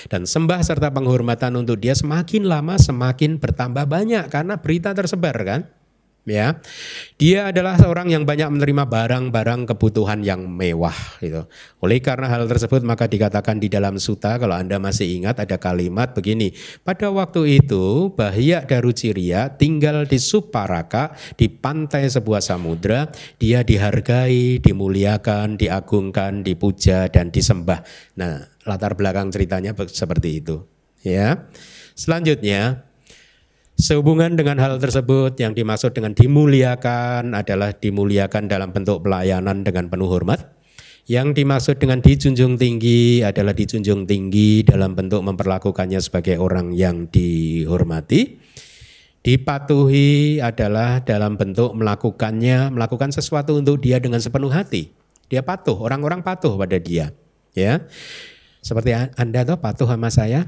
Dan sembah serta penghormatan untuk dia semakin lama semakin bertambah banyak karena berita tersebar kan. Ya, dia adalah seorang yang banyak menerima barang-barang kebutuhan yang mewah gitu. Oleh karena hal tersebut maka dikatakan di dalam Sutta, kalau Anda masih ingat ada kalimat begini. Pada waktu itu Bahya Daruciriya tinggal di Suparaka di pantai sebuah samudra. Dia dihargai, dimuliakan, diagungkan, dipuja dan disembah. Nah, latar belakang ceritanya seperti itu. Ya. Selanjutnya, sehubungan dengan hal tersebut yang dimaksud dengan dimuliakan adalah dimuliakan dalam bentuk pelayanan dengan penuh hormat. Yang dimaksud dengan dijunjung tinggi adalah dijunjung tinggi dalam bentuk memperlakukannya sebagai orang yang dihormati. Dipatuhi adalah dalam bentuk melakukan sesuatu untuk dia dengan sepenuh hati. Dia patuh, orang-orang patuh pada dia. Ya, seperti Anda tuh patuh sama saya.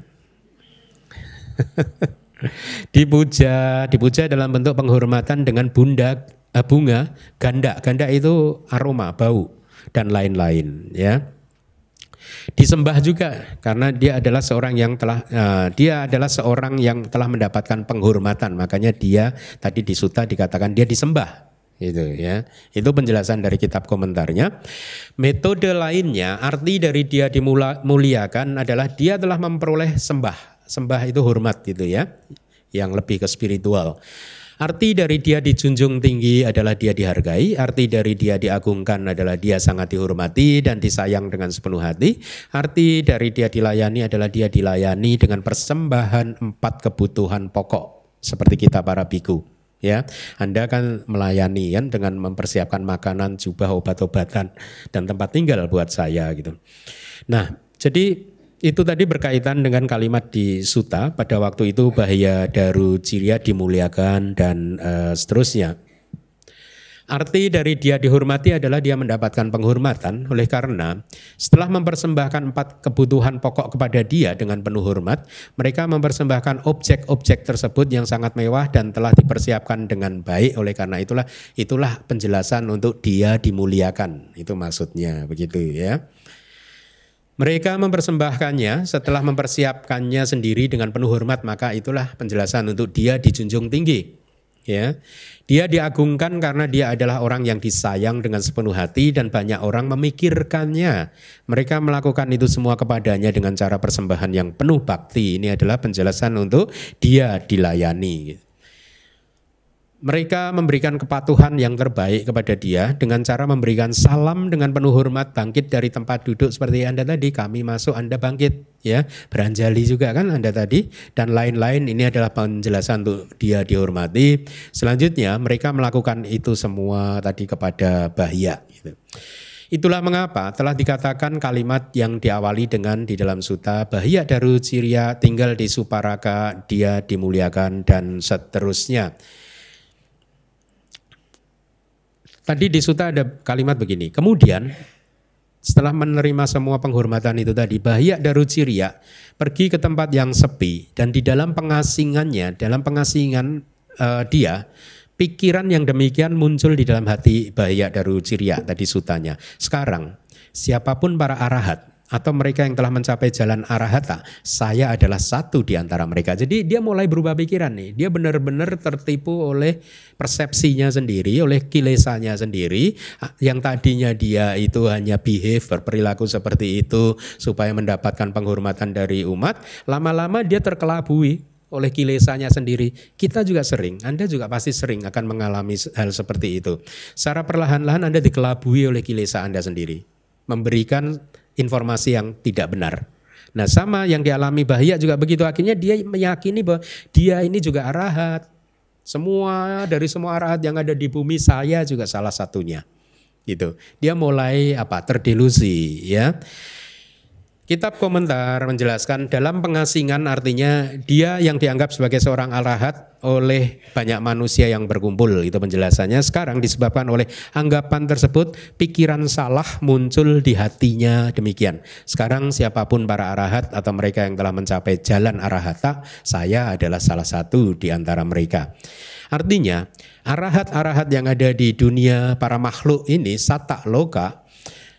Dipuja dalam bentuk penghormatan dengan bunga ganda. Ganda itu aroma, bau dan lain-lain ya. Disembah juga karena dia adalah seorang yang telah mendapatkan penghormatan. Makanya dia tadi di Sutta dikatakan dia disembah gitu ya. Itu penjelasan dari kitab komentarnya. Metode lainnya, arti dari dia dimuliakan adalah dia telah memperoleh sembah. Sembah itu hormat gitu ya, yang lebih ke spiritual. Arti dari dia dijunjung tinggi adalah dia dihargai. Arti dari dia diagungkan adalah dia sangat dihormati dan disayang dengan sepenuh hati. Arti dari dia dilayani adalah dia dilayani dengan persembahan 4 kebutuhan pokok. seperti kita para biku. Ya, Anda kan melayani kan dengan mempersiapkan makanan, jubah, obat-obatan dan tempat tinggal buat saya gitu. Nah, jadi itu tadi berkaitan dengan kalimat di Sutta pada waktu itu Bahya Daru Cirya dimuliakan dan seterusnya. Arti dari dia dihormati adalah dia mendapatkan penghormatan oleh karena setelah mempersembahkan 4 kebutuhan pokok kepada dia dengan penuh hormat, mereka mempersembahkan objek-objek tersebut yang sangat mewah dan telah dipersiapkan dengan baik. Oleh karena itulah penjelasan untuk dia dimuliakan. Itu maksudnya begitu ya. Mereka mempersembahkannya setelah mempersiapkannya sendiri dengan penuh hormat, maka itulah penjelasan untuk dia dijunjung tinggi. Ya, dia diagungkan karena dia adalah orang yang disayang dengan sepenuh hati dan banyak orang memikirkannya. Mereka melakukan itu semua kepadanya dengan cara persembahan yang penuh bakti. Ini adalah penjelasan untuk dia dilayani. Mereka memberikan kepatuhan yang terbaik kepada dia dengan cara memberikan salam dengan penuh hormat, bangkit dari tempat duduk seperti Anda tadi, kami masuk Anda bangkit, ya, beranjali juga kan Anda tadi, dan lain-lain. Ini adalah penjelasan untuk dia dihormati. Selanjutnya mereka melakukan itu semua tadi kepada Bahya. Gitu. Itulah mengapa telah dikatakan kalimat yang diawali dengan di dalam sutta Bahya Daru Cirya tinggal di Suparaka, dia dimuliakan dan seterusnya. Tadi di sutta ada kalimat begini, kemudian setelah menerima semua penghormatan itu tadi, Bahya Daru Cirya pergi ke tempat yang sepi dan di dalam pengasingannya, dalam pengasingan dia, pikiran yang demikian muncul di dalam hati Bahya Daru Cirya tadi sutanya. Sekarang, siapapun para arahat atau mereka yang telah mencapai jalan arahata, saya adalah satu di antara mereka. Jadi dia mulai berubah pikiran nih. Dia benar-benar tertipu oleh persepsinya sendiri, oleh kilesanya sendiri. Yang tadinya dia itu hanya behave, berperilaku seperti itu supaya mendapatkan penghormatan dari umat. Lama-lama dia terkelabui oleh kilesanya sendiri. Kita juga sering, Anda juga pasti sering akan mengalami hal seperti itu. Secara perlahan-lahan Anda dikelabui oleh kilesa Anda sendiri. Memberikan informasi yang tidak benar. Nah, sama yang dialami Bahya juga begitu. Akhirnya dia meyakini bahwa dia ini juga arahat. Dari semua arahat yang ada di bumi, saya juga salah satunya. Gitu. Dia mulai terdelusi, ya. Kitab komentar menjelaskan dalam pengasingan artinya dia yang dianggap sebagai seorang arahat oleh banyak manusia yang berkumpul. Itu penjelasannya. Sekarang disebabkan oleh anggapan tersebut, pikiran salah muncul di hatinya demikian. Sekarang siapapun para arahat atau mereka yang telah mencapai jalan arahata, saya adalah salah satu di antara mereka. Artinya arahat-arahat yang ada di dunia para makhluk ini, satak loka,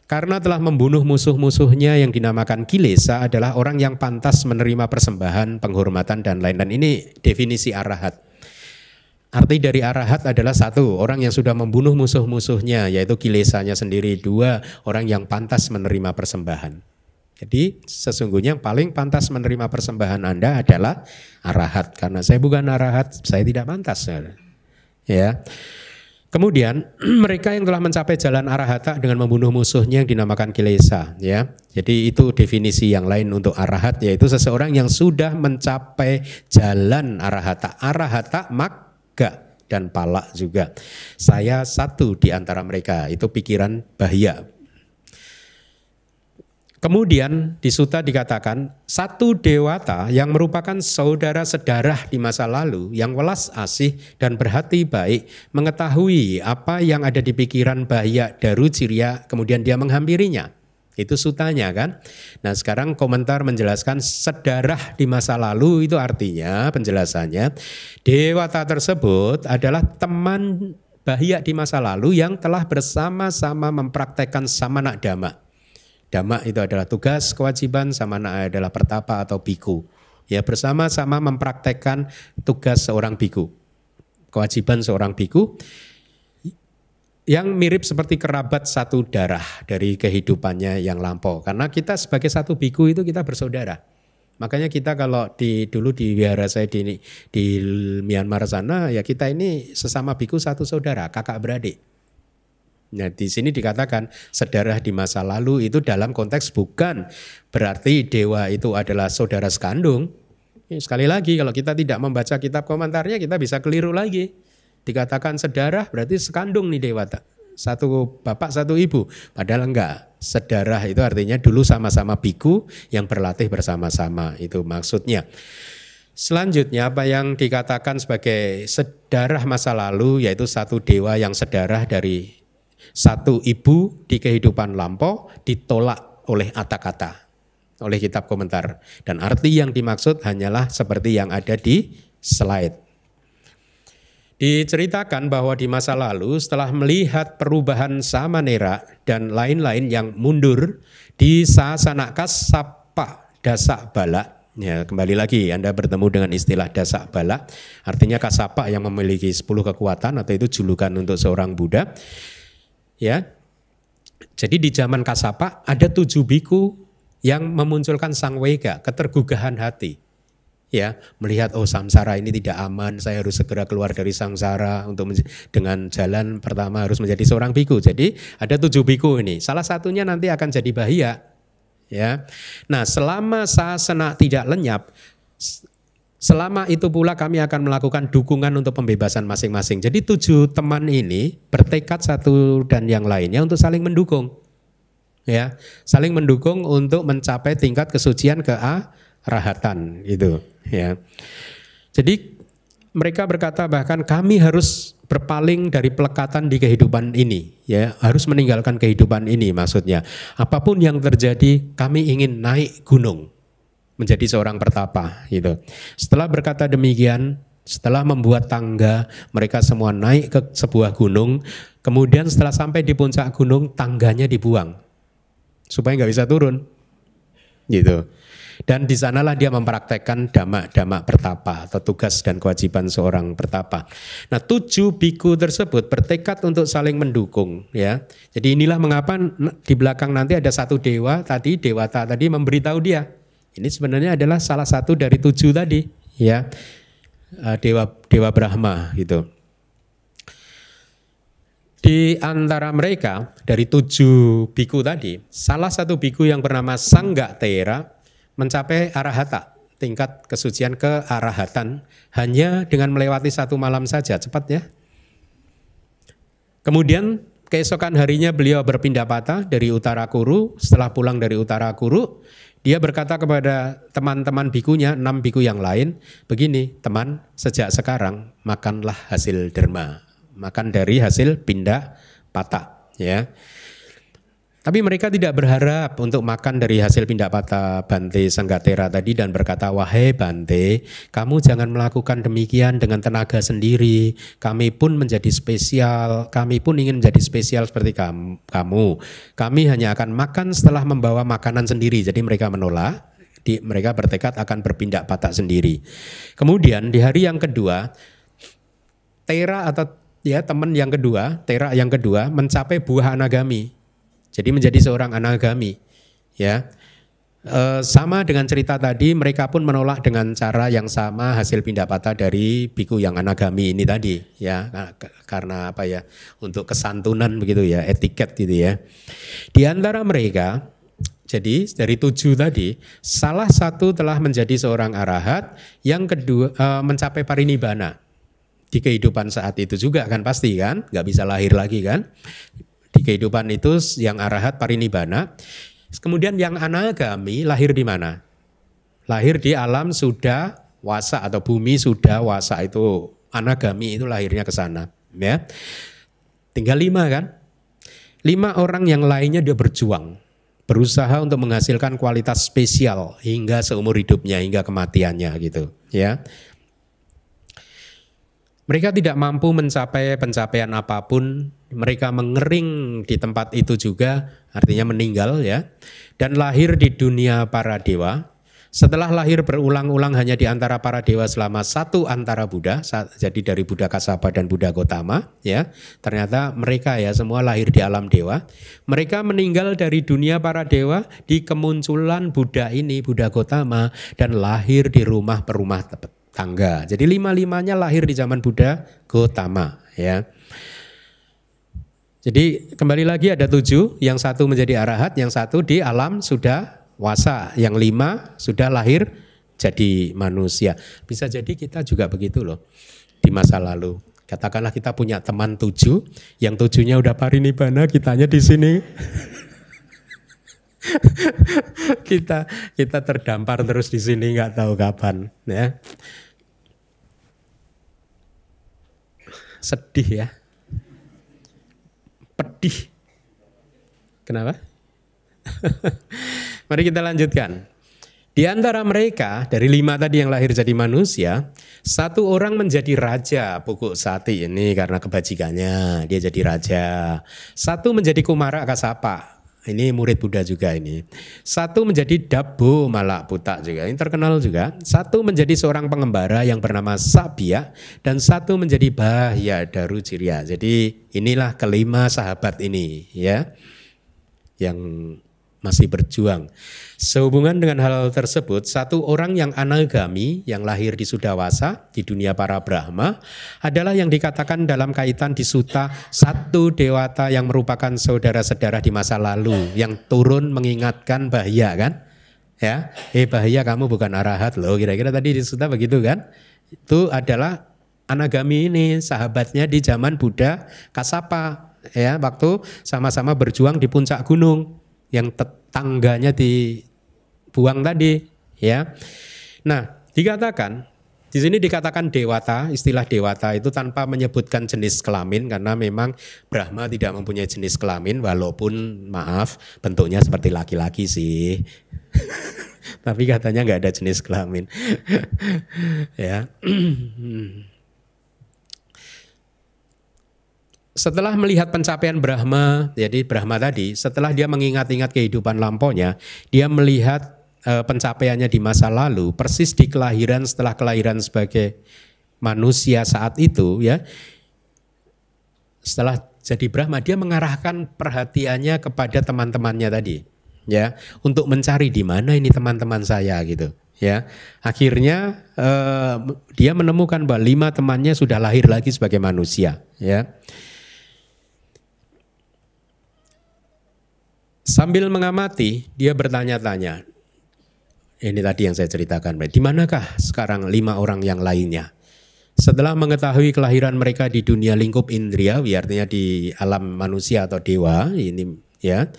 karena telah membunuh musuh-musuhnya yang dinamakan kilesa, adalah orang yang pantas menerima persembahan, penghormatan dan lain-lain. Ini definisi arahat. Arti dari arahat adalah 1, orang yang sudah membunuh musuh-musuhnya yaitu kilesanya sendiri. 2, orang yang pantas menerima persembahan. Jadi sesungguhnya yang paling pantas menerima persembahan Anda adalah arahat. Karena saya bukan arahat, saya tidak pantas. Ya. Kemudian mereka yang telah mencapai jalan arahata dengan membunuh musuhnya yang dinamakan kilesa, ya. Jadi itu definisi yang lain untuk arahat, yaitu seseorang yang sudah mencapai jalan arahata. Arahata magga dan pala juga. Saya satu di antara mereka, itu pikiran Bahya. Kemudian di sutta dikatakan satu dewata yang merupakan saudara sedarah di masa lalu yang welas asih dan berhati baik mengetahui apa yang ada di pikiran Bahya Daru Cirya, kemudian dia menghampirinya. Itu sutanya kan. Nah sekarang komentar menjelaskan sedarah di masa lalu itu artinya penjelasannya dewata tersebut adalah teman Bahya di masa lalu yang telah bersama-sama mempraktekkan samana dhamma. Dhamma itu adalah tugas, kewajiban, samana adalah pertapa atau biku. Ya, bersama-sama mempraktekkan tugas seorang biku. Kewajiban seorang biku yang mirip seperti kerabat satu darah dari kehidupannya yang lampau. Karena kita sebagai satu biku itu kita bersaudara. Makanya kita kalau dulu di wihara saya di Myanmar sana, ya kita ini sesama biku satu saudara, kakak beradik. Nah di sini dikatakan sedarah di masa lalu itu dalam konteks bukan berarti dewa itu adalah saudara sekandung, Sekali lagi kalau kita tidak membaca kitab komentarnya kita bisa keliru lagi. Dikatakan sedarah berarti sekandung nih dewata. Satu bapak satu ibu. Padahal enggak. Sedarah itu artinya dulu sama-sama biku yang berlatih bersama-sama. Itu maksudnya. Selanjutnya apa yang dikatakan sebagai sedarah masa lalu yaitu satu dewa yang sedarah dari satu ibu di kehidupan lampau ditolak oleh kata-kata. Oleh kitab komentar. Dan arti yang dimaksud hanyalah seperti yang ada di slide. Diceritakan bahwa di masa lalu setelah melihat perubahan Samanera dan lain-lain yang mundur di Sasana Kasapa Dasak Bala. Ya, kembali lagi Anda bertemu dengan istilah Dasak Bala. Artinya Kasapa yang memiliki 10 kekuatan atau itu julukan untuk seorang Buddha. Ya. Jadi di zaman Kasapa ada 7 biku yang memunculkan sangwega, ketergugahan hati. Ya, melihat samsara ini tidak aman, saya harus segera keluar dari samsara untuk dengan jalan pertama harus menjadi seorang biku. Jadi ada 7 biku ini. Salah satunya nanti akan jadi bahia. Ya. Nah, selama sasana tidak lenyap, selama itu pula kami akan melakukan dukungan untuk pembebasan masing-masing. Jadi 7 teman ini bertekad satu dan yang lainnya untuk saling mendukung. Ya, saling mendukung untuk mencapai tingkat kesucian kearahatan gitu. Ya. Jadi mereka berkata bahkan kami harus berpaling dari pelekatan di kehidupan ini, ya, harus meninggalkan kehidupan ini maksudnya. Apapun yang terjadi, kami ingin naik gunung menjadi seorang pertapa gitu. Setelah berkata demikian, setelah membuat tangga, mereka semua naik ke sebuah gunung. Kemudian setelah sampai di puncak gunung, tangganya dibuang supaya nggak bisa turun gitu. Dan di sanalah dia mempraktekkan dhamma pertapa atau tugas dan kewajiban seorang pertapa. Nah, 7 biku tersebut bertekad untuk saling mendukung, ya. Jadi inilah mengapa di belakang nanti ada satu dewa tadi, dewata tadi memberitahu dia. Ini sebenarnya adalah salah satu dari 7 tadi, ya. Dewa Brahma gitu. Di antara mereka dari 7 biku tadi, salah satu biku yang bernama Sanggatera mencapai arahata, tingkat kesucian ke arahatan hanya dengan melewati 1 malam saja, cepat ya. Kemudian keesokan harinya beliau berpindah patah dari Utara Kuru. Setelah pulang dari Utara Kuru, dia berkata kepada teman-teman bikunya, 6 biku yang lain, begini, teman, sejak sekarang makanlah hasil derma, makan dari hasil pindah patah, ya. Tapi mereka tidak berharap untuk makan dari hasil pindah patah Bante Sanggatera tadi dan berkata, wahai Bante, kamu jangan melakukan demikian dengan tenaga sendiri. Kami pun menjadi spesial, kami pun ingin menjadi spesial seperti kamu. Kami hanya akan makan setelah membawa makanan sendiri. Jadi mereka menolak, mereka bertekad akan berpindah patah sendiri. Kemudian di hari yang kedua, Tera atau ya teman yang kedua, Tera yang kedua mencapai buah anagami. Jadi menjadi seorang anagami, ya. Sama dengan cerita tadi, mereka pun menolak dengan cara yang sama hasil pindah patah dari biku yang anagami ini tadi, ya. Karena apa ya? Untuk kesantunan begitu ya, etiket gitu ya. Di antara mereka, jadi dari 7 tadi, salah satu telah menjadi seorang arahat, yang kedua mencapai parinibbana. Di kehidupan saat itu juga kan pasti kan, nggak bisa lahir lagi kan. Di kehidupan itu yang arahat parinibbana. Kemudian yang anagami lahir di mana? Lahir di alam sudah wasa atau bumi sudah wasa, itu anagami itu lahirnya ke sana, ya. Tinggal 5 kan? 5 orang yang lainnya dia berjuang, berusaha untuk menghasilkan kualitas spesial hingga seumur hidupnya, hingga kematiannya gitu, ya. Mereka tidak mampu mencapai pencapaian apapun, mereka mengering di tempat itu juga, artinya meninggal ya, dan lahir di dunia para dewa. Setelah lahir berulang-ulang hanya di antara para dewa selama 1 antara Buddha, jadi dari Buddha Kasapa dan Buddha Gotama, ya. Ternyata mereka ya semua lahir di alam dewa. Mereka meninggal dari dunia para dewa di kemunculan Buddha ini, Buddha Gotama, dan lahir di rumah perumah tangga. Jadi 5-5-nya lahir di zaman Buddha Gotama, ya. Jadi kembali lagi ada 7, yang 1 menjadi arahat, yang 1 di alam sudah wasa, yang 5 sudah lahir jadi manusia. Bisa jadi kita juga begitu loh di masa lalu. Katakanlah kita punya teman 7, yang 7-nya udah parinibbana, kitanya di sini. kita terdampar terus di sini nggak tahu kapan, ya. Sedih ya. Pedih. Kenapa? Mari kita lanjutkan. Di antara mereka, dari 5 tadi yang lahir jadi manusia, 1 orang menjadi raja Pukuk Sati ini karena kebajikannya, dia jadi raja. 1 menjadi Kumara Kasapa, ini murid Buddha juga ini. 1 menjadi Dabbo Malak Buta juga, ini terkenal juga. 1 menjadi seorang pengembara yang bernama Sabya, dan 1 menjadi Bahya Darucirya. Jadi inilah kelima sahabat ini ya, yang masih berjuang. Sehubungan dengan hal tersebut, 1 orang yang anagami yang lahir di Sudawasa di dunia para Brahma adalah yang dikatakan dalam kaitan di Sutta 1 dewata yang merupakan saudara-saudara di masa lalu yang turun mengingatkan Bahya kan? Ya, Bahya kamu bukan arahat loh, kira-kira tadi di Sutta begitu kan? Itu adalah anagami ini sahabatnya di zaman Buddha Kasapa ya, waktu sama-sama berjuang di puncak gunung yang tangganya dibuang tadi ya. Nah, dikatakan di sini dikatakan dewata, istilah dewata itu tanpa menyebutkan jenis kelamin karena memang Brahma tidak mempunyai jenis kelamin walaupun maaf bentuknya seperti laki-laki sih. Tapi katanya nggak ada jenis kelamin. Ya. Setelah melihat pencapaian Brahma, jadi Brahma tadi, setelah dia mengingat-ingat kehidupan lampaunya, dia melihat pencapaiannya di masa lalu, persis di kelahiran setelah kelahiran sebagai manusia saat itu, ya. Setelah jadi Brahma, dia mengarahkan perhatiannya kepada teman-temannya tadi, ya, untuk mencari di mana ini teman-teman saya gitu. Ya, akhirnya dia menemukan bahwa 5 temannya sudah lahir lagi sebagai manusia, ya. Sambil mengamati, dia bertanya-tanya. Ini tadi yang saya ceritakan. Di manakah sekarang 5 orang yang lainnya? Setelah mengetahui kelahiran mereka di dunia lingkup indria, artinya di alam manusia atau dewa, ini ya.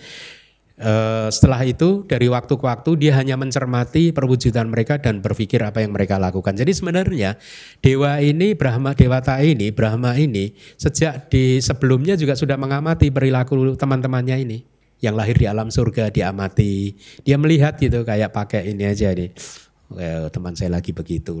Setelah itu dari waktu ke waktu dia hanya mencermati perwujudan mereka dan berpikir apa yang mereka lakukan. Jadi sebenarnya dewa ini, Brahma ini sejak di sebelumnya juga sudah mengamati perilaku teman-temannya ini. Yang lahir di alam surga diamati, dia melihat gitu kayak pakai ini aja nih, teman saya lagi begitu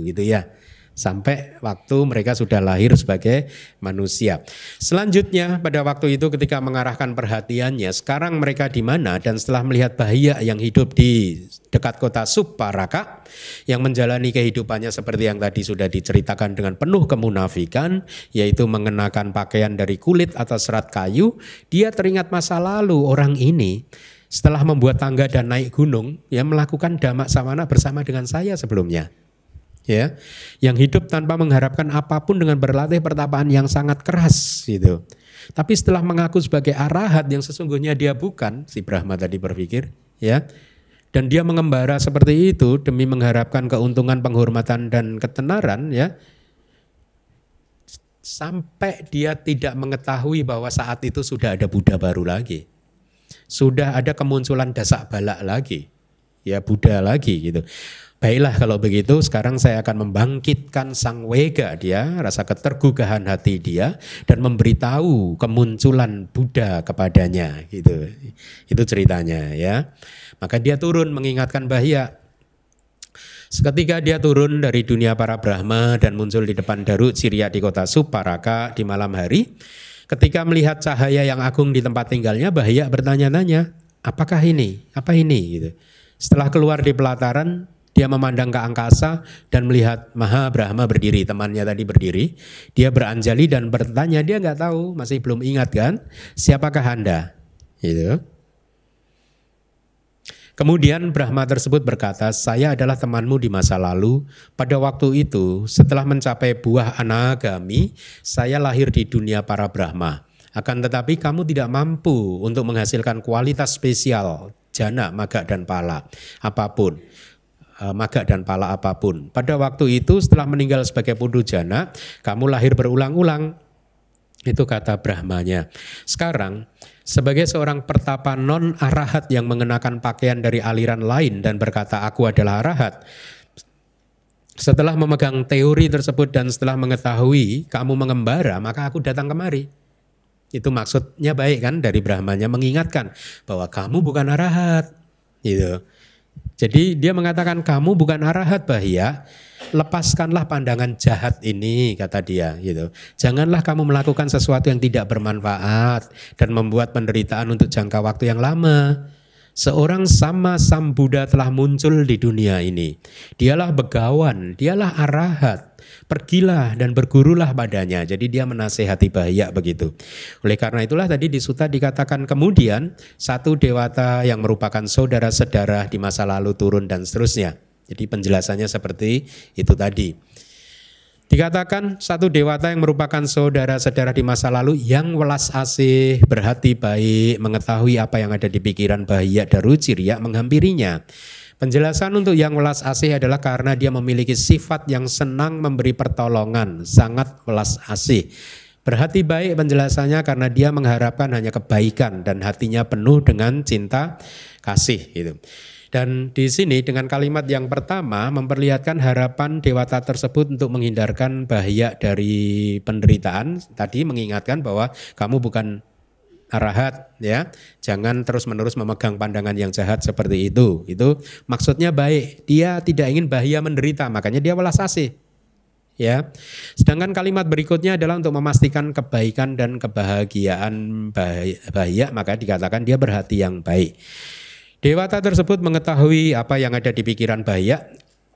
gitu ya, sampai waktu mereka sudah lahir sebagai manusia. Selanjutnya pada waktu itu ketika mengarahkan perhatiannya, sekarang mereka di mana, dan setelah melihat Bahya yang hidup di dekat kota Supparaka, yang menjalani kehidupannya seperti yang tadi sudah diceritakan dengan penuh kemunafikan, yaitu mengenakan pakaian dari kulit atau serat kayu, dia teringat masa lalu orang ini setelah membuat tangga dan naik gunung, ya melakukan dhamma samana bersama dengan saya sebelumnya. Ya, yang hidup tanpa mengharapkan apapun dengan berlatih pertapaan yang sangat keras gitu. Tapi setelah mengaku sebagai arahat yang sesungguhnya dia bukan, si Brahma tadi berpikir, ya. Dan dia mengembara seperti itu demi mengharapkan keuntungan, penghormatan dan ketenaran, ya. Sampai dia tidak mengetahui bahwa saat itu sudah ada Buddha baru lagi. Sudah ada kemunculan Dasak Balak lagi. Ya, Buddha lagi gitu. Baiklah kalau begitu sekarang saya akan membangkitkan sang wega dia, rasa ketergugahan hati dia, dan memberitahu kemunculan Buddha kepadanya gitu. Itu ceritanya ya. Maka dia turun mengingatkan Bahya. Seketika dia turun dari dunia para Brahma dan muncul di depan Darucirya di kota Supparaka di malam hari. Ketika melihat cahaya yang agung di tempat tinggalnya, Bahya bertanya-tanya, apakah ini? Apa ini? Gitu. Setelah keluar di pelataran, dia memandang ke angkasa dan melihat Maha Brahma berdiri, temannya tadi berdiri. Dia beranjali dan bertanya, dia nggak tahu, masih belum ingat kan, siapakah Anda? Gitu. Kemudian Brahma tersebut berkata, saya adalah temanmu di masa lalu. Pada waktu itu, setelah mencapai buah anagami, saya lahir di dunia para Brahma. Akan tetapi kamu tidak mampu untuk menghasilkan kualitas spesial, jana, maga, dan pala, apapun. maga dan pala apapun. Pada waktu itu setelah meninggal sebagai pundujana, kamu lahir berulang-ulang. Itu kata Brahmanya. Sekarang sebagai seorang pertapa non-arahat yang mengenakan pakaian dari aliran lain dan berkata aku adalah arahat. Setelah memegang teori tersebut dan setelah mengetahui kamu mengembara, maka aku datang kemari. Itu maksudnya baik kan dari Brahmanya, mengingatkan bahwa kamu bukan arahat. Gitu. Jadi dia mengatakan kamu bukan arahat Bahya, lepaskanlah pandangan jahat ini, kata dia. Gitu. Janganlah kamu melakukan sesuatu yang tidak bermanfaat dan membuat penderitaan untuk jangka waktu yang lama. Seorang sama Sambuddha telah muncul di dunia ini. Dialah begawan, dialah arahat. Pergilah dan bergurulah padanya. Jadi dia menasehati Bahya begitu. Oleh karena itulah tadi di sutta dikatakan kemudian satu dewata yang merupakan saudara sedarah di masa lalu turun dan seterusnya. Jadi penjelasannya seperti itu tadi. Dikatakan satu dewata yang merupakan saudara-saudara di masa lalu yang welas asih, berhati baik, mengetahui apa yang ada di pikiran Bahya Darucirya menghampirinya. Penjelasan untuk yang welas asih adalah karena dia memiliki sifat yang senang memberi pertolongan, sangat welas asih. Berhati baik penjelasannya karena dia mengharapkan hanya kebaikan dan hatinya penuh dengan cinta kasih gitu. Dan di sini dengan kalimat yang pertama memperlihatkan harapan dewata tersebut untuk menghindarkan Bahya dari penderitaan. Tadi mengingatkan bahwa kamu bukan arahat ya. Jangan terus-menerus memegang pandangan yang jahat seperti itu. Itu maksudnya baik. Dia tidak ingin Bahya menderita, makanya dia welas asih. Ya. Sedangkan kalimat berikutnya adalah untuk memastikan kebaikan dan kebahagiaan Bahya, maka dikatakan dia berhati yang baik. Dewata tersebut mengetahui apa yang ada di pikiran Bahya.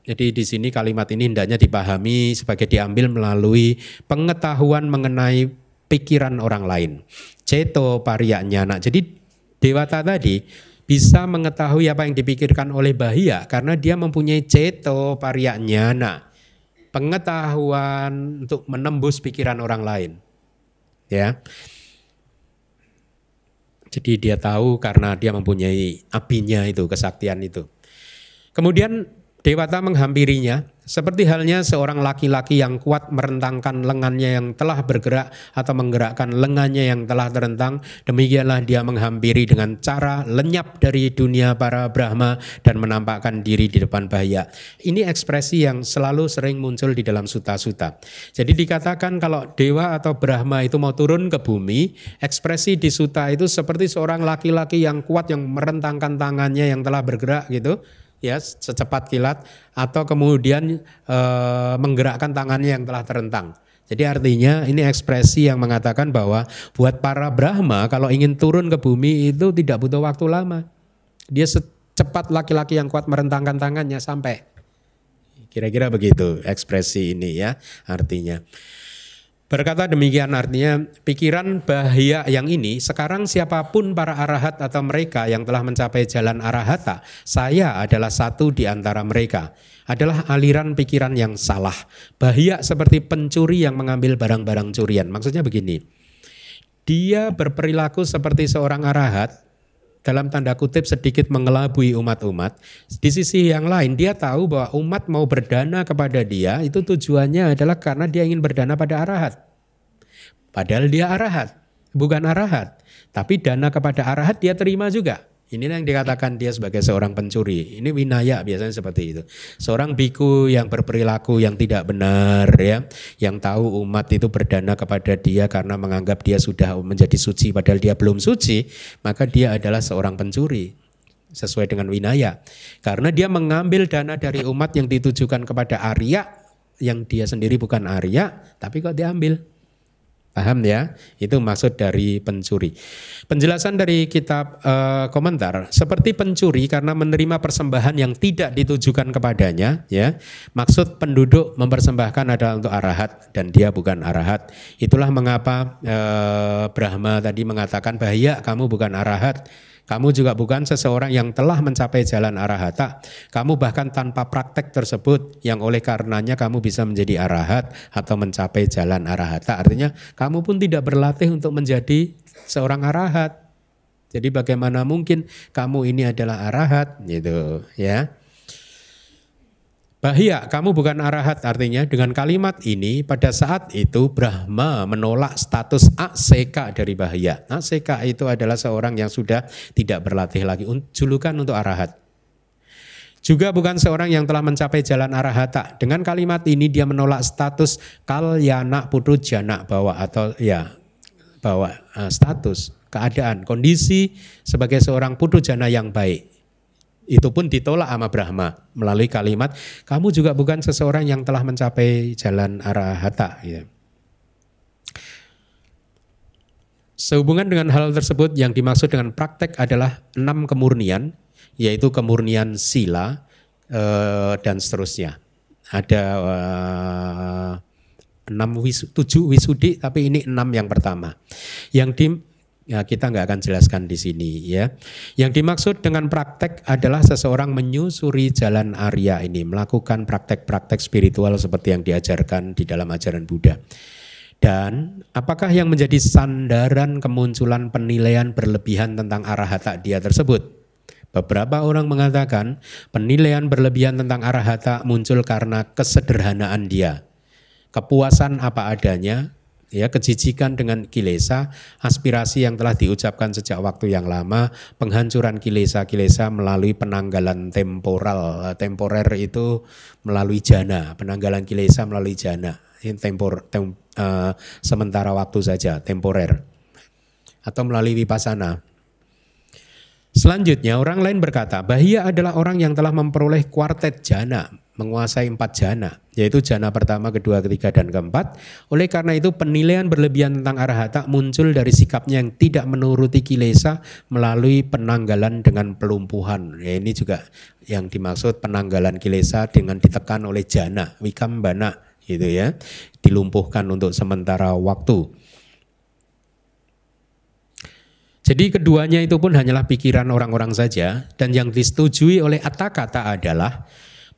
Jadi di sini kalimat ini hendaknya dipahami sebagai diambil melalui pengetahuan mengenai pikiran orang lain. Ceto pariyanyana. Jadi dewata tadi bisa mengetahui apa yang dipikirkan oleh Bahya karena dia mempunyai ceto pariyanyana. Pengetahuan untuk menembus pikiran orang lain. Ya. Jadi dia tahu karena dia mempunyai apinya itu, kesaktian itu. Kemudian dewata menghampirinya seperti halnya seorang laki-laki yang kuat merentangkan lengannya yang telah bergerak atau menggerakkan lengannya yang telah terentang. Demikianlah dia menghampiri dengan cara lenyap dari dunia para Brahma dan menampakkan diri di depan Bahya. Ini ekspresi yang selalu sering muncul di dalam sutta-sutta. Jadi dikatakan kalau dewa atau Brahma itu mau turun ke bumi, ekspresi di sutta itu seperti seorang laki-laki yang kuat yang merentangkan tangannya yang telah bergerak gitu. Ya, secepat kilat atau kemudian menggerakkan tangannya yang telah terentang. Jadi artinya ini ekspresi yang mengatakan bahwa buat para Brahma kalau ingin turun ke bumi itu tidak butuh waktu lama. Dia secepat laki-laki yang kuat merentangkan tangannya sampai. Kira-kira begitu ekspresi ini ya artinya. Berkata demikian artinya pikiran Bahya yang ini sekarang siapapun para arahat atau mereka yang telah mencapai jalan arahata, saya adalah satu di antara mereka. Adalah aliran pikiran yang salah. Bahya seperti pencuri yang mengambil barang-barang curian. Maksudnya begini, dia berperilaku seperti seorang arahat, dalam tanda kutip sedikit mengelabui umat-umat. Di sisi yang lain dia tahu bahwa umat mau berdana kepada dia itu tujuannya adalah karena dia ingin berdana pada arahat. Padahal dia arahat, bukan arahat. Tapi dana kepada arahat dia terima juga. Inilah yang dikatakan dia sebagai seorang pencuri. Ini winaya biasanya seperti itu. Seorang biku yang berperilaku yang tidak benar ya, yang tahu umat itu berdana kepada dia karena menganggap dia sudah menjadi suci padahal dia belum suci, maka dia adalah seorang pencuri sesuai dengan winaya. Karena dia mengambil dana dari umat yang ditujukan kepada Arya yang dia sendiri bukan Arya, tapi kok diambil. Paham ya? Itu maksud dari pencuri. Penjelasan dari kitab komentar, seperti pencuri karena menerima persembahan yang tidak ditujukan kepadanya, ya. Maksud penduduk mempersembahkan adalah untuk arahat dan dia bukan arahat. Itulah mengapa Brahma tadi mengatakan Bahya kamu bukan arahat. Kamu juga bukan seseorang yang telah mencapai jalan arahata. Kamu bahkan tanpa praktek tersebut yang oleh karenanya kamu bisa menjadi arahat atau mencapai jalan arahata. Artinya kamu pun tidak berlatih untuk menjadi seorang arahat. Jadi bagaimana mungkin kamu ini adalah arahat gitu ya. Bahia, kamu bukan arahat, artinya dengan kalimat ini pada saat itu Brahma menolak status aseka dari Bahia. Aseka itu adalah seorang yang sudah tidak berlatih lagi, julukan untuk arahat. Juga bukan seorang yang telah mencapai jalan arahata. Dengan kalimat ini dia menolak status kalyana putu jana bawa atau bawa status, keadaan, kondisi sebagai seorang putu jana yang baik. Itu pun ditolak sama Brahma melalui kalimat kamu juga bukan seseorang yang telah mencapai jalan arahata. Ya. Sehubungan dengan hal tersebut yang dimaksud dengan praktek adalah 6 kemurnian, yaitu kemurnian sila dan seterusnya. Ada 7 wisudi, tapi ini 6 yang pertama. Kita nggak akan jelaskan di sini ya. Yang dimaksud dengan praktek adalah seseorang menyusuri jalan Arya ini, melakukan praktek-praktek spiritual seperti yang diajarkan di dalam ajaran Buddha. Dan apakah yang menjadi sandaran kemunculan penilaian berlebihan tentang arahata dia tersebut? Beberapa orang mengatakan penilaian berlebihan tentang arahata muncul karena kesederhanaan dia, kepuasan apa adanya, ya, kejijikan dengan kilesa, aspirasi yang telah diucapkan sejak waktu yang lama, penghancuran kilesa-kilesa melalui penanggalan temporer itu melalui jana, penanggalan kilesa melalui jana, sementara waktu saja, temporer, atau melalui vipassana. Selanjutnya orang lain berkata, Bahia adalah orang yang telah memperoleh kuartet jana, menguasai 4 jana, yaitu jana pertama, kedua, ketiga, dan keempat. Oleh karena itu penilaian berlebihan tentang arahata muncul dari sikapnya yang tidak menuruti kilesa melalui penanggalan dengan pelumpuhan. Ya, ini juga yang dimaksud penanggalan kilesa dengan ditekan oleh jana, wikambana, gitu ya, dilumpuhkan untuk sementara waktu. Jadi keduanya itu pun hanyalah pikiran orang-orang saja, dan yang disetujui oleh Atthakatha adalah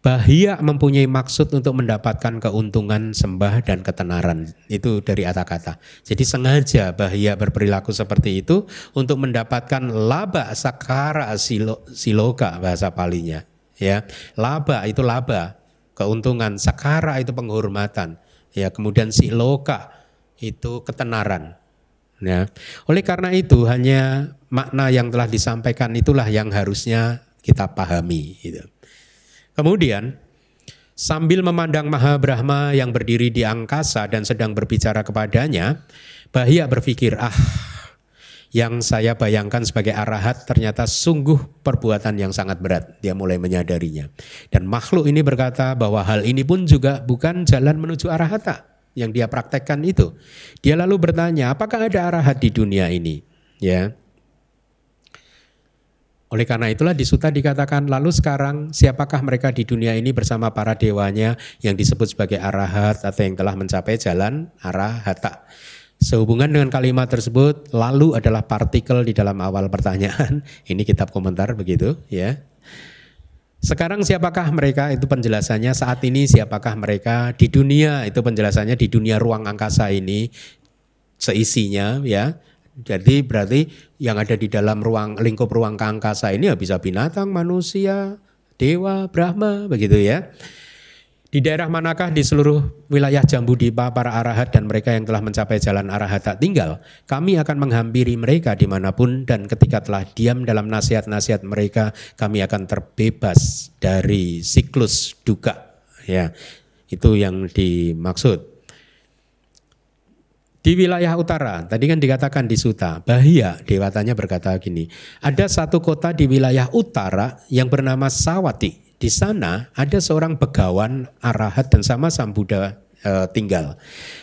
Bahia mempunyai maksud untuk mendapatkan keuntungan sembah dan ketenaran. Itu dari Atthakatha. Jadi sengaja Bahia berperilaku seperti itu untuk mendapatkan laba sakara siloka bahasa Palinya. Ya, laba itu laba, keuntungan, sakara itu penghormatan. Ya, kemudian siloka itu ketenaran. Ya. Oleh karena itu hanya makna yang telah disampaikan itulah yang harusnya kita pahami. Gitu. Kemudian sambil memandang Maha Brahma yang berdiri di angkasa dan sedang berbicara kepadanya, Bahia berpikir, yang saya bayangkan sebagai arahat ternyata sungguh perbuatan yang sangat berat. Dia mulai menyadarinya. Dan makhluk ini berkata bahwa hal ini pun juga bukan jalan menuju arahata yang dia praktekkan itu. Dia lalu bertanya, apakah ada arahat di dunia ini? Ya. Oleh karena itulah di sutta dikatakan, lalu sekarang siapakah mereka di dunia ini bersama para dewanya yang disebut sebagai arahat atau yang telah mencapai jalan arahata? Sehubungan dengan kalimat tersebut, lalu adalah partikel di dalam awal pertanyaan. Ini kitab komentar begitu, ya. Sekarang siapakah mereka, itu penjelasannya. Saat ini siapakah mereka di dunia, itu penjelasannya di dunia ruang angkasa ini seisinya, ya. Jadi berarti yang ada di dalam lingkup ruang angkasa ini ya bisa binatang, manusia, dewa, Brahma, begitu ya. Di daerah manakah di seluruh wilayah Jambudipa para arahat dan mereka yang telah mencapai jalan arahata tinggal? Kami akan menghampiri mereka dimanapun, dan ketika telah diam dalam nasihat-nasihat mereka, kami akan terbebas dari siklus duka. Ya, itu yang dimaksud. Di wilayah utara, tadi kan dikatakan di sutta, Bahia, dewatanya berkata gini, ada satu kota di wilayah utara yang bernama Sawati. Di sana ada seorang begawan arahat dan sama Sang Buddha tinggal.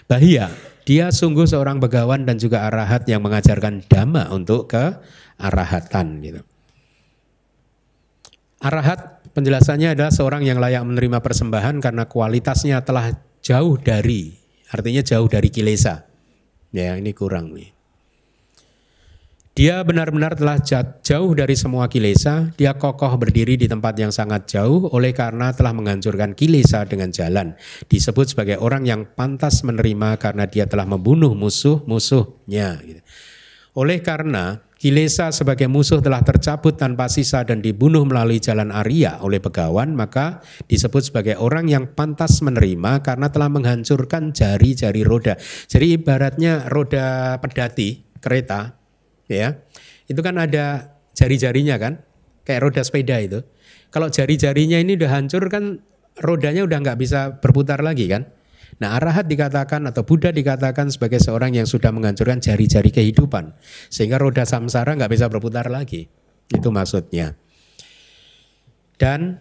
Bahia, dia sungguh seorang begawan dan juga arahat yang mengajarkan dhamma untuk kearahatan. Gitu. Arahat penjelasannya adalah seorang yang layak menerima persembahan karena kualitasnya telah jauh dari, artinya jauh dari kilesa. Ya, ini kurang nih. Dia benar-benar telah jauh dari semua kilesa, dia kokoh berdiri di tempat yang sangat jauh oleh karena telah menghancurkan kilesa dengan jalan. Disebut sebagai orang yang pantas menerima karena dia telah membunuh musuh-musuhnya. Oleh karena Kilesa sebagai musuh telah tercabut tanpa sisa dan dibunuh melalui jalan Arya oleh Begawan, maka disebut sebagai orang yang pantas menerima karena telah menghancurkan jari-jari roda. Jadi ibaratnya roda pedati kereta, ya, itu kan ada jari-jarinya kan, kayak roda sepeda itu. Kalau jari-jarinya ini udah hancur kan rodanya udah nggak bisa berputar lagi kan. Nah, arahat dikatakan atau Buddha dikatakan sebagai seorang yang sudah menghancurkan jari-jari kehidupan. Sehingga roda samsara nggak bisa berputar lagi. Itu maksudnya. Dan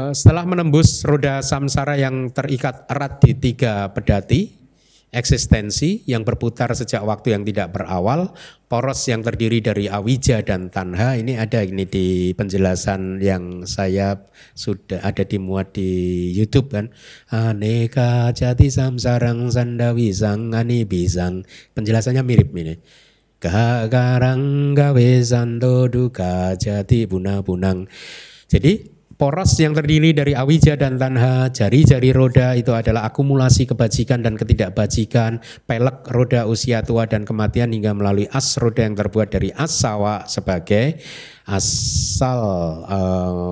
setelah menembus roda samsara yang terikat erat di 3 pedati, eksistensi yang berputar sejak waktu yang tidak berawal, poros yang terdiri dari awija dan tanha, ini ada ini di penjelasan yang saya sudah ada dimuat di YouTube kan. Aneka jati samsarang sandawisang anibisang. Penjelasannya mirip ini. Gagarang gawe sando duka jati punang. Jadi poros yang terdiri dari awija dan tanha, jari-jari roda itu adalah akumulasi kebajikan dan ketidakbajikan, pelek roda usia tua dan kematian hingga melalui as roda yang terbuat dari asawa sebagai asal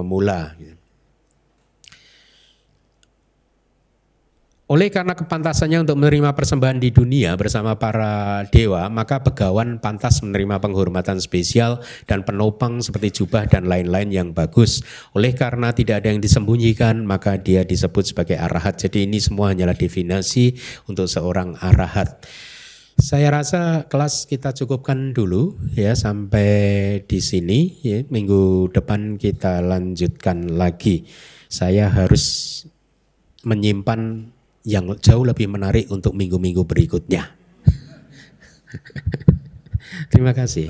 mula. Oleh karena kepantasannya untuk menerima persembahan di dunia bersama para dewa, maka Begawan pantas menerima penghormatan spesial dan penopang seperti jubah dan lain-lain yang bagus. Oleh karena tidak ada yang disembunyikan, maka dia disebut sebagai arahat. Jadi ini semua hanyalah definisi untuk seorang arahat. Saya rasa kelas kita cukupkan dulu ya sampai di sini. Ya. Minggu depan kita lanjutkan lagi. Saya harus menyimpan yang jauh lebih menarik untuk minggu-minggu berikutnya. Terima kasih.